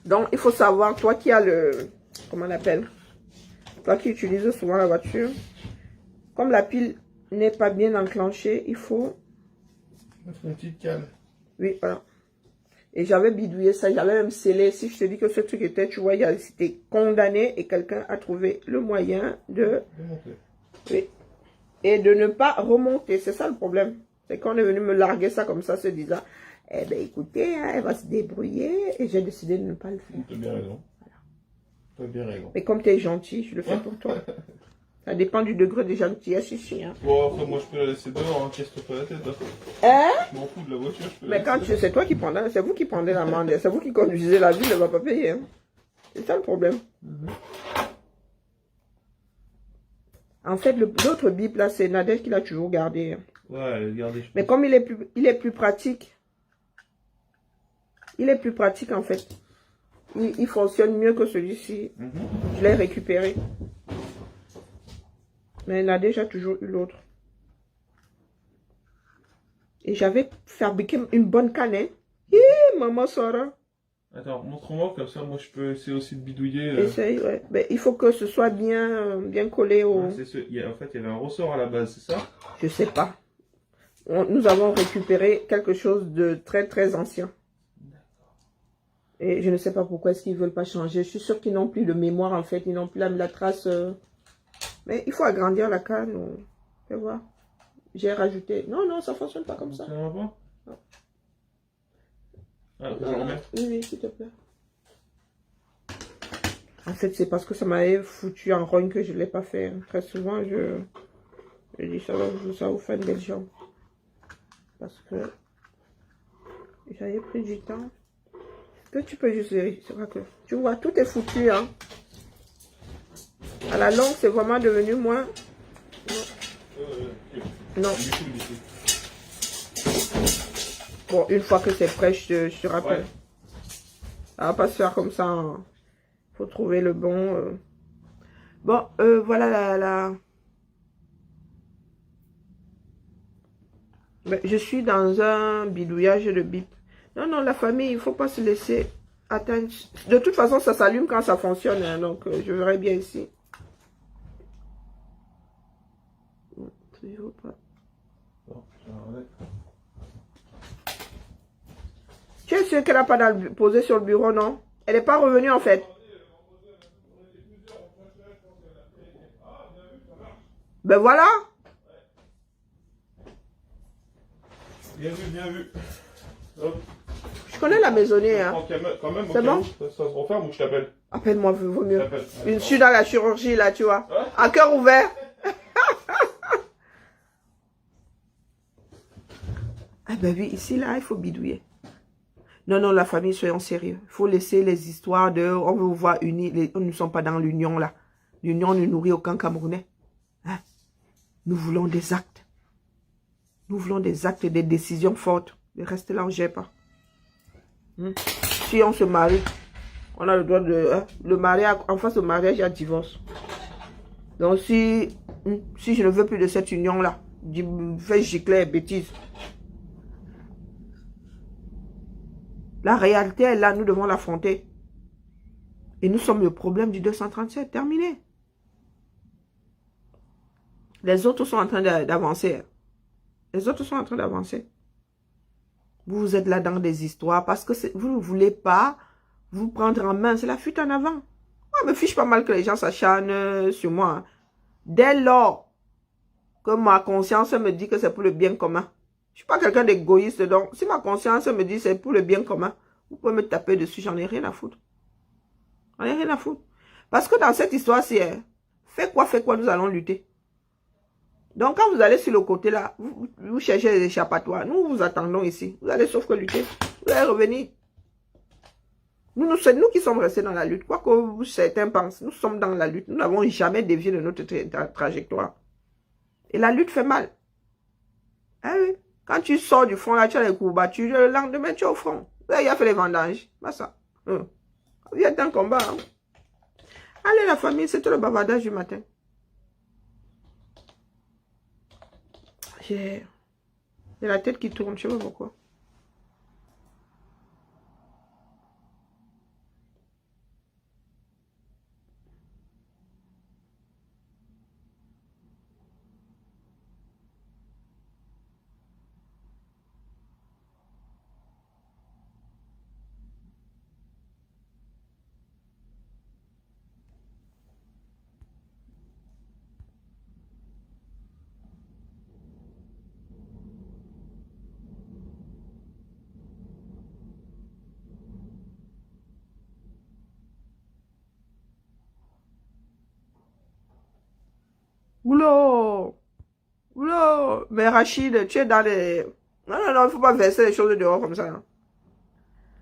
[SPEAKER 1] Donc, il faut savoir, toi qui as le... Comment on appelle? Toi qui utilises souvent la voiture, comme la pile n'est pas bien enclenchée, il faut...
[SPEAKER 4] Mettre une petite canne.
[SPEAKER 1] Oui, voilà. Et j'avais bidouillé ça, j'avais même scellé. Si je te dis que ce truc était, tu vois, c'était condamné et quelqu'un a trouvé le moyen de...
[SPEAKER 4] Démonter.
[SPEAKER 1] Oui. Et de ne pas remonter. C'est ça le problème. C'est qu'on est venu me larguer ça comme ça, se disant, eh bien écoutez, hein, elle va se débrouiller. Et j'ai décidé de ne pas le faire.
[SPEAKER 4] Tu as bien raison. Tu as bien raison.
[SPEAKER 1] Mais comme tu es gentil, je le fais pour toi. Ça dépend du degré de gentillesse ici. Hein.
[SPEAKER 4] Bon, après, moi, je peux la laisser dehors, hein. Qu'est-ce que tu fais la tête, là?
[SPEAKER 1] Hein?
[SPEAKER 4] Je m'en fous de la voiture, je peux la
[SPEAKER 1] Mais
[SPEAKER 4] laisser
[SPEAKER 1] quand
[SPEAKER 4] dehors.
[SPEAKER 1] c'est toi qui prendrez, c'est vous qui prenez l'amende. C'est vous qui conduisez la ville, elle ne va pas payer. Hein. C'est ça le problème. En fait, l'autre bip là, c'est Nadège qui l'a toujours gardé. Hein.
[SPEAKER 4] Ouais, regardez.
[SPEAKER 1] Mais comme il est plus pratique. Il est plus pratique en fait. Il fonctionne mieux que celui-ci. Je l'ai récupéré. Mais Nadège a toujours eu l'autre. Et j'avais fabriqué une bonne canne. Hein. Hi, maman Sora.
[SPEAKER 4] Attends, montre-moi, comme ça, moi, je peux essayer aussi de bidouiller.
[SPEAKER 1] Essaye, ouais. Mais il faut que ce soit bien collé au...
[SPEAKER 4] Ouais, en fait, il y avait un ressort à la base, c'est ça?
[SPEAKER 1] Je sais pas. Nous avons récupéré quelque chose de très très ancien. Et je ne sais pas pourquoi est-ce qu'ils ne veulent pas changer. Je suis sûre qu'ils n'ont plus de mémoire en fait. Ils n'ont plus la trace. Mais il faut agrandir la canne. Fais voir. J'ai rajouté. Non, non, ça ne fonctionne pas comme ça.
[SPEAKER 4] Ça va pas?
[SPEAKER 1] Non.
[SPEAKER 4] Ah, faut que je le remette.
[SPEAKER 1] Oui, oui, s'il te plaît. En fait, c'est parce que ça m'avait foutu en rogne que je ne l'ai pas fait. Très souvent, je dis ça vous fait une belle jambe. Parce que j'avais pris du temps. Que tu peux juste vérifier. C'est vrai que tu vois, tout est foutu. Hein. À la longue, c'est vraiment devenu moins. Non.
[SPEAKER 4] Du tout.
[SPEAKER 1] Bon, une fois que c'est prêt, je te rappelle.
[SPEAKER 4] Ouais.
[SPEAKER 1] Ça va pas se faire comme ça. Hein. Faut trouver le bon. Bon, voilà Mais je suis dans un bidouillage de bip. Non, non, la famille, il ne faut pas se laisser atteindre. De toute façon, ça s'allume quand ça fonctionne. Hein, donc, je verrai bien ici. Non, toujours pas.
[SPEAKER 4] Bon, je vais remettre.
[SPEAKER 1] Tu es sûr qu'elle n'a pas posé sur le bureau, non? Elle n'est pas revenue, en fait. Ben voilà.
[SPEAKER 4] Bien vu, bien vu. Hop.
[SPEAKER 1] Je connais la maisonnée. Hein.
[SPEAKER 4] Quand même,
[SPEAKER 1] C'est bon?
[SPEAKER 4] Ça se referme ou je t'appelle?
[SPEAKER 1] Appelle-moi, vaut mieux.
[SPEAKER 4] Je
[SPEAKER 1] Je suis dans la chirurgie, là, tu vois.
[SPEAKER 4] Hein?
[SPEAKER 1] À cœur ouvert. Ah ben oui, ici, là, il faut bidouiller. Non, non, la famille, soyons sérieux. Il faut laisser les histoires de... On veut vous voir unis. Nous ne sommes pas dans l'union, là. L'union ne nourrit aucun Camerounais. Hein? Nous voulons des actes. Nous voulons des actes et des décisions fortes. Le reste, là, on ne gère pas. Si on se marie, on a le droit de... le mariage, en face du mariage, il y a divorce. Donc, si je ne veux plus de cette union-là, fais gicler, bêtise. La réalité est là, nous devons l'affronter. Et nous sommes le problème du 237. Terminé. Les autres sont en train d'avancer. Les autres sont en train d'avancer. Vous êtes là dans des histoires parce que vous ne voulez pas vous prendre en main. C'est la fuite en avant. Moi, me fiche pas mal que les gens s'acharnent sur moi. Hein. Dès lors que ma conscience me dit que c'est pour le bien commun. Je ne suis pas quelqu'un d'égoïste. Donc, si ma conscience me dit que c'est pour le bien commun, vous pouvez me taper dessus. J'en ai rien à foutre. J'en ai rien à foutre. Parce que dans cette histoire-ci, fais quoi, nous allons lutter. Donc, quand vous allez sur le côté là, vous cherchez les échappatoires. Nous vous attendons ici. Vous allez sauf que lutter. Vous allez revenir. C'est nous qui sommes restés dans la lutte. Quoi que certains pensent, nous sommes dans la lutte. Nous n'avons jamais dévié de notre trajectoire. Et la lutte fait mal. Ah oui. Quand tu sors du front là, tu as les courbatures. Le lendemain, tu es au front. Là, il a fait les vendanges. Pas ça. Il y a un combat. Hein. Allez, la famille, c'était le bavardage du matin. J'ai la tête qui tourne, je sais pas pourquoi. Boulot. Boulot. Mais Rachid, tu es dans les... Non, non, non, il ne faut pas verser les choses dehors comme ça. Non,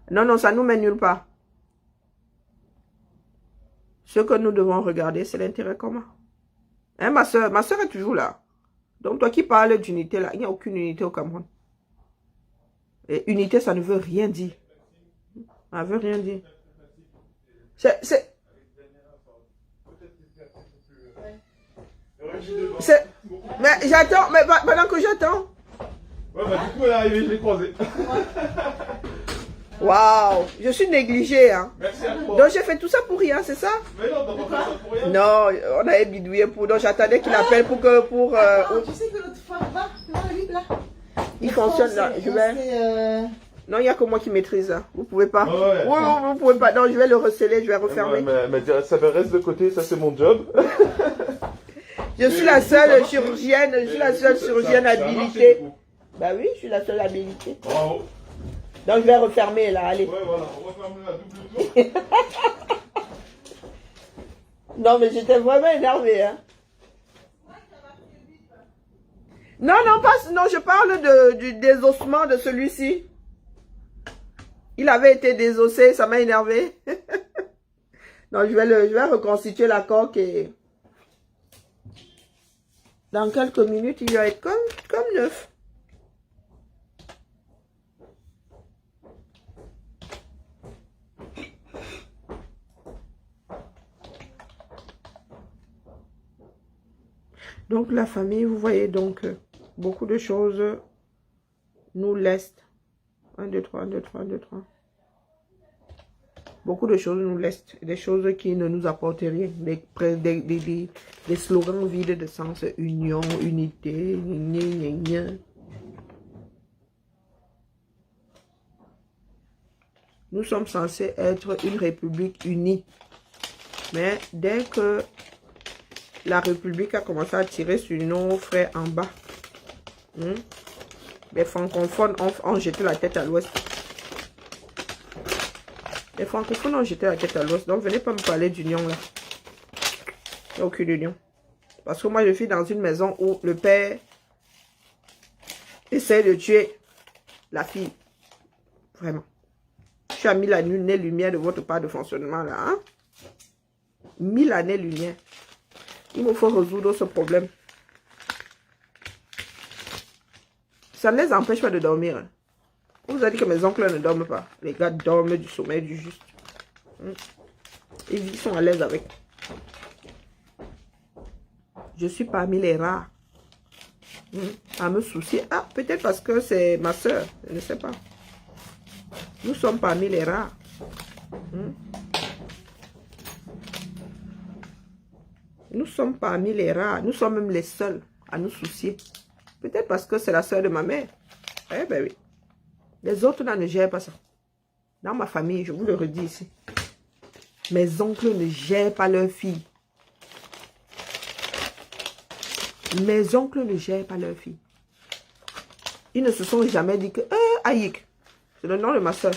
[SPEAKER 1] non, non, ça ne nous mène nulle part. Ce que nous devons regarder, c'est l'intérêt commun. Hein, ma soeur est toujours là. Donc, toi qui parles d'unité, là, il n'y a aucune unité au Cameroun. Et unité, ça ne veut rien dire. Ça ne veut rien dire. Mais j'attends, mais pendant que j'attends.
[SPEAKER 4] Ouais, bah du coup, elle est arrivée, je l'ai croisée.
[SPEAKER 1] Waouh, je suis négligée, hein.
[SPEAKER 4] Merci à toi.
[SPEAKER 1] Donc j'ai fait tout ça pour rien, c'est ça?
[SPEAKER 4] Mais non, t'as pas fait ça pour rien.
[SPEAKER 1] Non, on avait bidouillé pour. Donc j'attendais qu'il appelle pour que.
[SPEAKER 3] Tu sais que l'autre fois, là,
[SPEAKER 1] Il fonctionne là. Je vais. Non, il n'y a que moi qui maîtrise ça. Vous pouvez pas.
[SPEAKER 4] Ouais.
[SPEAKER 1] Oui, vous pouvez pas. Non, je vais le receller, je vais refermer.
[SPEAKER 4] Mais ça reste de côté, ça c'est mon job.
[SPEAKER 1] Je suis la seule chirurgienne, je suis la seule chirurgienne habilitée. Bah oui, je suis la seule habilitée.
[SPEAKER 4] Bravo.
[SPEAKER 1] Donc je vais refermer là, allez.
[SPEAKER 4] Ouais, voilà, on va fermer la double tour.
[SPEAKER 1] Non, mais j'étais vraiment énervée, hein. Non, non, pas, non, je parle du désossement de celui-ci. Il avait été désossé, ça m'a énervé. Non, je vais reconstituer la coque et dans quelques minutes, il va être comme neuf. Donc la famille, vous voyez donc beaucoup de choses nous laissent. 1, 2, 3, 1, 2, 3, 1, 2, 3. Beaucoup de choses nous laissent. Des choses qui ne nous apportent rien. Des slogans vides de sens. Union, unité, gna, gna, gna. Nous sommes censés être une république unie. Mais dès que la République a commencé à tirer sur nos frères en bas, les francophones ont jeté la tête à l'ouest. Les francophones ont jeté la tête à l'ouest. Donc, venez pas me parler d'union là. Il n'y a aucune union. Parce que moi, je suis dans une maison où le père essaie de tuer la fille. Vraiment. Je suis à 1000 années-lumière de votre part de fonctionnement là. Hein? 1000 années-lumière. Il me faut résoudre ce problème. Ça ne les empêche pas de dormir. On vous a dit que mes oncles ne dorment pas. Les gars dorment du sommeil du juste. Ils sont à l'aise avec. Je suis parmi les rares à me soucier. Ah, peut-être parce que c'est ma soeur. Je ne sais pas. Nous sommes parmi les rares. Nous sommes parmi les rares. Nous sommes même les seuls à nous soucier. Peut-être parce que c'est la soeur de ma mère. Eh ben oui. Les autres là ne gèrent pas ça. Dans ma famille, je vous le redis ici. Mes oncles ne gèrent pas leurs filles. Mes oncles ne gèrent pas leurs filles. Ils ne se sont jamais dit que... Aïk. C'est le nom de ma soeur.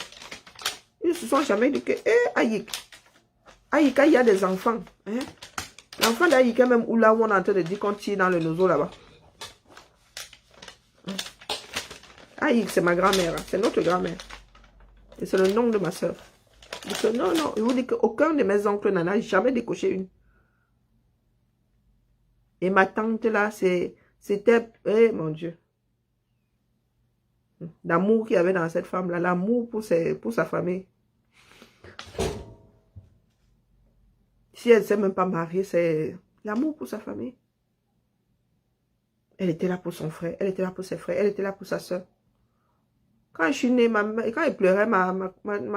[SPEAKER 1] Ils ne se sont jamais dit que... Aïk. Aïka, il y a des enfants. Hein? L'enfant d'Aïka, même où là où on est en train de dire qu'on tire dans le nozo là-bas. Aïk, c'est ma grand-mère. C'est notre grand-mère. Et c'est le nom de ma soeur. Non, non. Je vous dis qu'aucun de mes oncles n'en a jamais décoché une. Et ma tante là, c'était... Eh mon Dieu. L'amour qu'il y avait dans cette femme-là. L'amour pour sa famille. Si elle ne s'est même pas mariée, c'est l'amour pour sa famille. Elle était là pour son frère. Elle était là pour ses frères. Elle était là pour sa soeur. Quand je suis née, quand elle pleurait, ma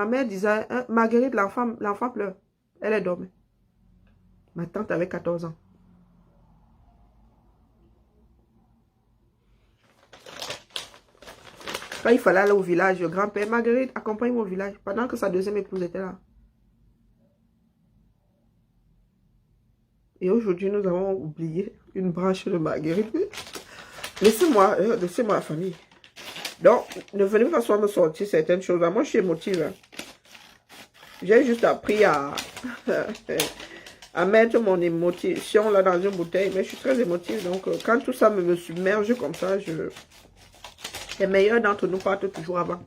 [SPEAKER 1] mère disait, Marguerite, l'enfant pleure. Elle est dormie. Ma tante avait 14 ans. Quand il fallait aller au village, le grand-père, Marguerite, accompagne-moi au village. Pendant que sa deuxième épouse était là. Et aujourd'hui, nous avons oublié une branche de Marguerite. Laissez-moi la famille. Donc, ne venez pas soit me sortir certaines choses. Moi, je suis émotive. Hein. J'ai juste appris à à mettre mon émotion là dans une bouteille. Mais je suis très émotive. Donc, quand tout ça me submerge comme ça, les meilleurs d'entre nous partent toujours avant.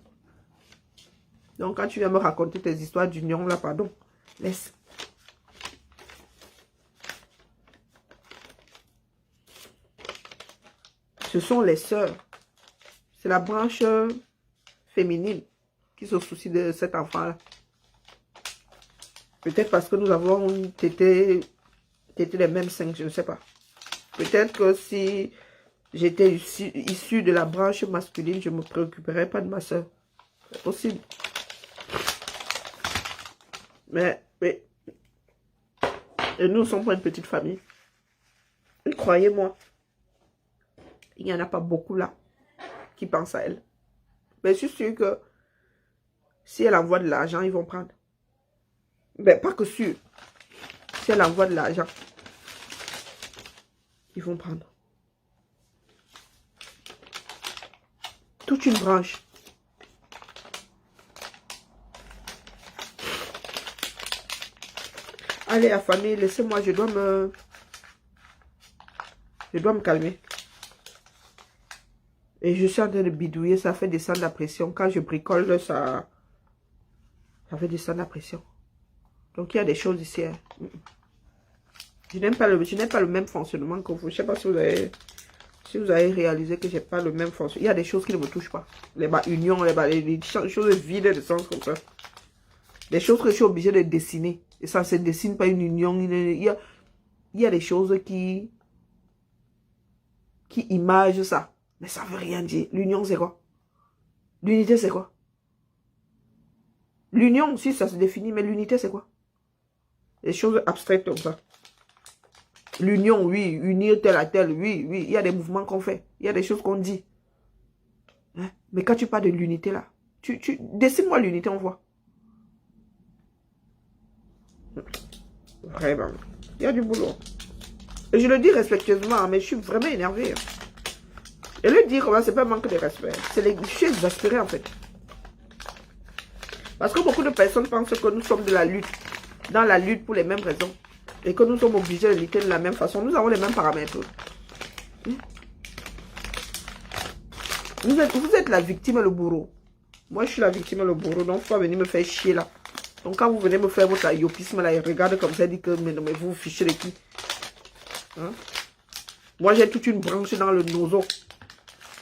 [SPEAKER 1] Donc, quand tu viens me raconter tes histoires d'union, là, pardon, laisse. Ce sont les sœurs. C'est la branche féminine qui se soucie de cet enfant-là. Peut-être parce que nous avons été les mêmes 5, je ne sais pas. Peut-être que si j'étais issue de la branche masculine, je ne me préoccuperais pas de ma soeur. C'est possible. Mais et nous sommes pas une petite famille. Croyez-moi, il n'y en a pas beaucoup là qui pensent à elle. Mais je suis sûre que si elle envoie de l'argent, ils vont prendre. Mais pas que sûr. Si elle envoie de l'argent, ils vont prendre. Toute une branche. Allez, la famille, laissez-moi, je dois me calmer. Et je suis en train de bidouiller, ça fait descendre la pression. Quand je bricole, ça fait descendre la pression. Donc, il y a des choses ici. Hein. Je n'ai pas le même fonctionnement que vous. Je ne sais pas si vous avez réalisé que je n'ai pas le même fonctionnement. Il y a des choses qui ne me touchent pas. Les unions, les choses vides de sens comme ça. Des choses que je suis obligée de dessiner. Et ça ne se dessine pas une union. Il y a des choses qui imagent ça. Mais ça ne veut rien dire. L'union, c'est quoi? L'unité, c'est quoi? L'union, si ça se définit, mais l'unité, c'est quoi? Des choses abstraites comme ça. L'union, oui. Unir tel à tel, oui, oui. Il y a des mouvements qu'on fait. Il y a des choses qu'on dit. Hein? Mais quand tu parles de l'unité, là, dessine-moi l'unité, on voit. Vraiment. Il y a du boulot. Et je le dis respectueusement, mais je suis vraiment énervée. Et le dire, c'est pas un manque de respect. Je suis exaspérée, en fait. Parce que beaucoup de personnes pensent que nous sommes dans la lutte pour les mêmes raisons. Et que nous sommes obligés de lutter de la même façon. Nous avons les mêmes paramètres. Vous êtes la victime et le bourreau. Moi, je suis la victime et le bourreau. Donc, il faut pas venir me faire chier là. Donc, quand vous venez me faire votre ayopisme là, il regarde comme ça, il dit que mais non, mais vous fichez les qui. Hein? Moi, j'ai toute une branche dans le nozo.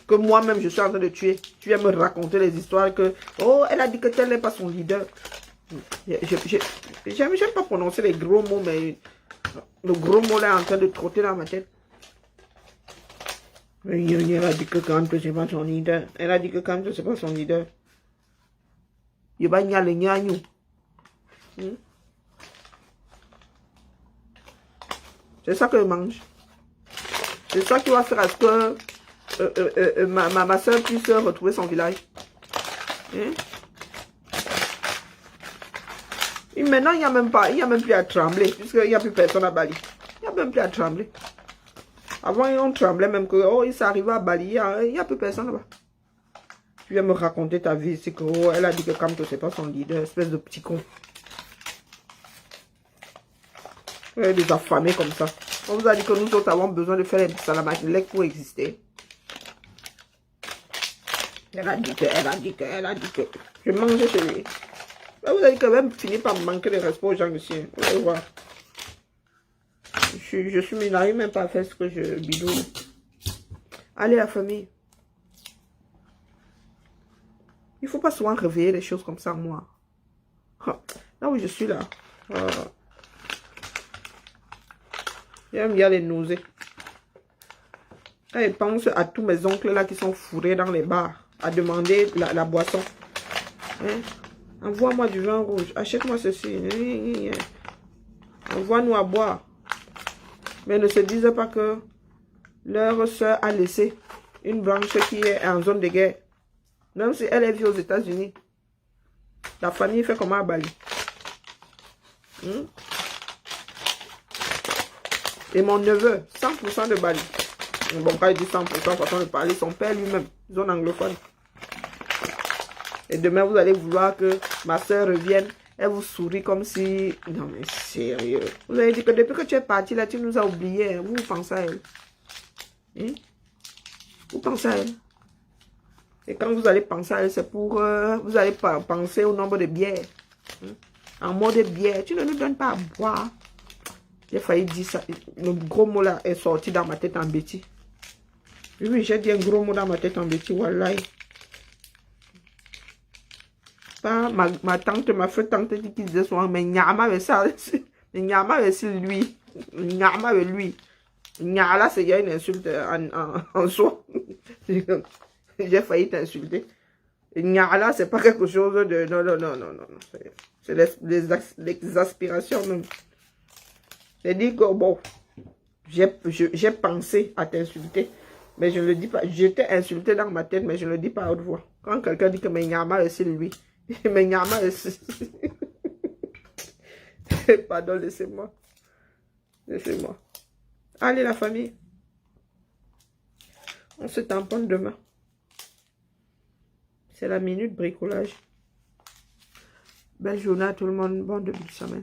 [SPEAKER 1] Que moi-même, je suis en train de tuer. Tu viens me raconter les histoires que... Oh, elle a dit que tel n'est pas son leader. J'aime pas prononcer les gros mots, mais... Le gros mot là est en train de trotter dans ma tête. Elle a dit que quand c'est pas son leader. Elle a dit que quand c'est pas son leader. Il va y aller gnagnou. C'est ça que je mange. C'est ça qui va faire à ce que ma soeur puisse retrouver son village. Hein? Et maintenant, il n'y a même plus à trembler, puisqu'il n'y a plus personne à Bali. Il n'y a même plus à trembler. Avant, on tremblait même que, oh, il s'est arrivé à Bali, il n'y a plus personne là-bas. Tu viens me raconter ta vie, c'est que, oh, elle a dit que Kamto, c'est pas son leader, espèce de petit con. Des affamés comme ça. On vous a dit que nous autres avons besoin de faire les salamalek pour exister. Elle a dit que. Je mangeais chez lui. Vous allez quand même finir par manquer de respect aux gens ici. Vous allez voir. Je n'arrive même pas à faire ce que je bidouille. Allez, la famille. Il ne faut pas souvent réveiller les choses comme ça, moi. Là où je suis là. J'aime bien les nausées. Je pense à tous mes oncles là qui sont fourrés dans les bars à demander la boisson. Hein? Envoie-moi du vin rouge. Achète-moi ceci. Envoie-nous à boire. Mais ne se disent pas que leur soeur a laissé une branche qui est en zone de guerre. Même si elle est vue aux États-Unis. La famille fait comment à Bali? Et mon neveu, 100% de Bali. Bon, quand il dit 100%, façon de parler, son père lui-même, zone anglophone. Et demain, vous allez vouloir que ma soeur revienne Elle vous sourit comme si... Non, mais sérieux. Vous avez dit que depuis que tu es parti là, tu nous as oubliés. Hein. Vous pensez à elle. Hein? Vous pensez à elle. Et quand vous allez penser à elle, c'est pour... vous allez penser au nombre de bières. Hein? En mode bière. Tu ne nous donnes pas à boire. J'ai failli dire ça. Le gros mot là est sorti dans ma tête en bêtise. Oui, j'ai dit un gros mot dans ma tête en bêtise. Wallahi. Ma tante, ma feu tante qui disait souvent, mais Nyama avec ça, mais Nyama avec lui, Nyama avec lui. Nyala, c'est une insulte en soi. J'ai failli t'insulter. Nyala, c'est pas quelque chose de... Non. C'est l'exaspération même. C'est dit que, bon, j'ai pensé à t'insulter, mais je ne le dis pas. J'étais insulté dans ma tête, mais je ne le dis pas à haute voix. Quand quelqu'un dit que mais Nyama, c'est lui. Mais Nyama, pardon, laissez-moi. Laissez-moi. Allez, la famille. On se tamponne demain. C'est la minute bricolage. Belle journée à tout le monde. Bon début de semaine.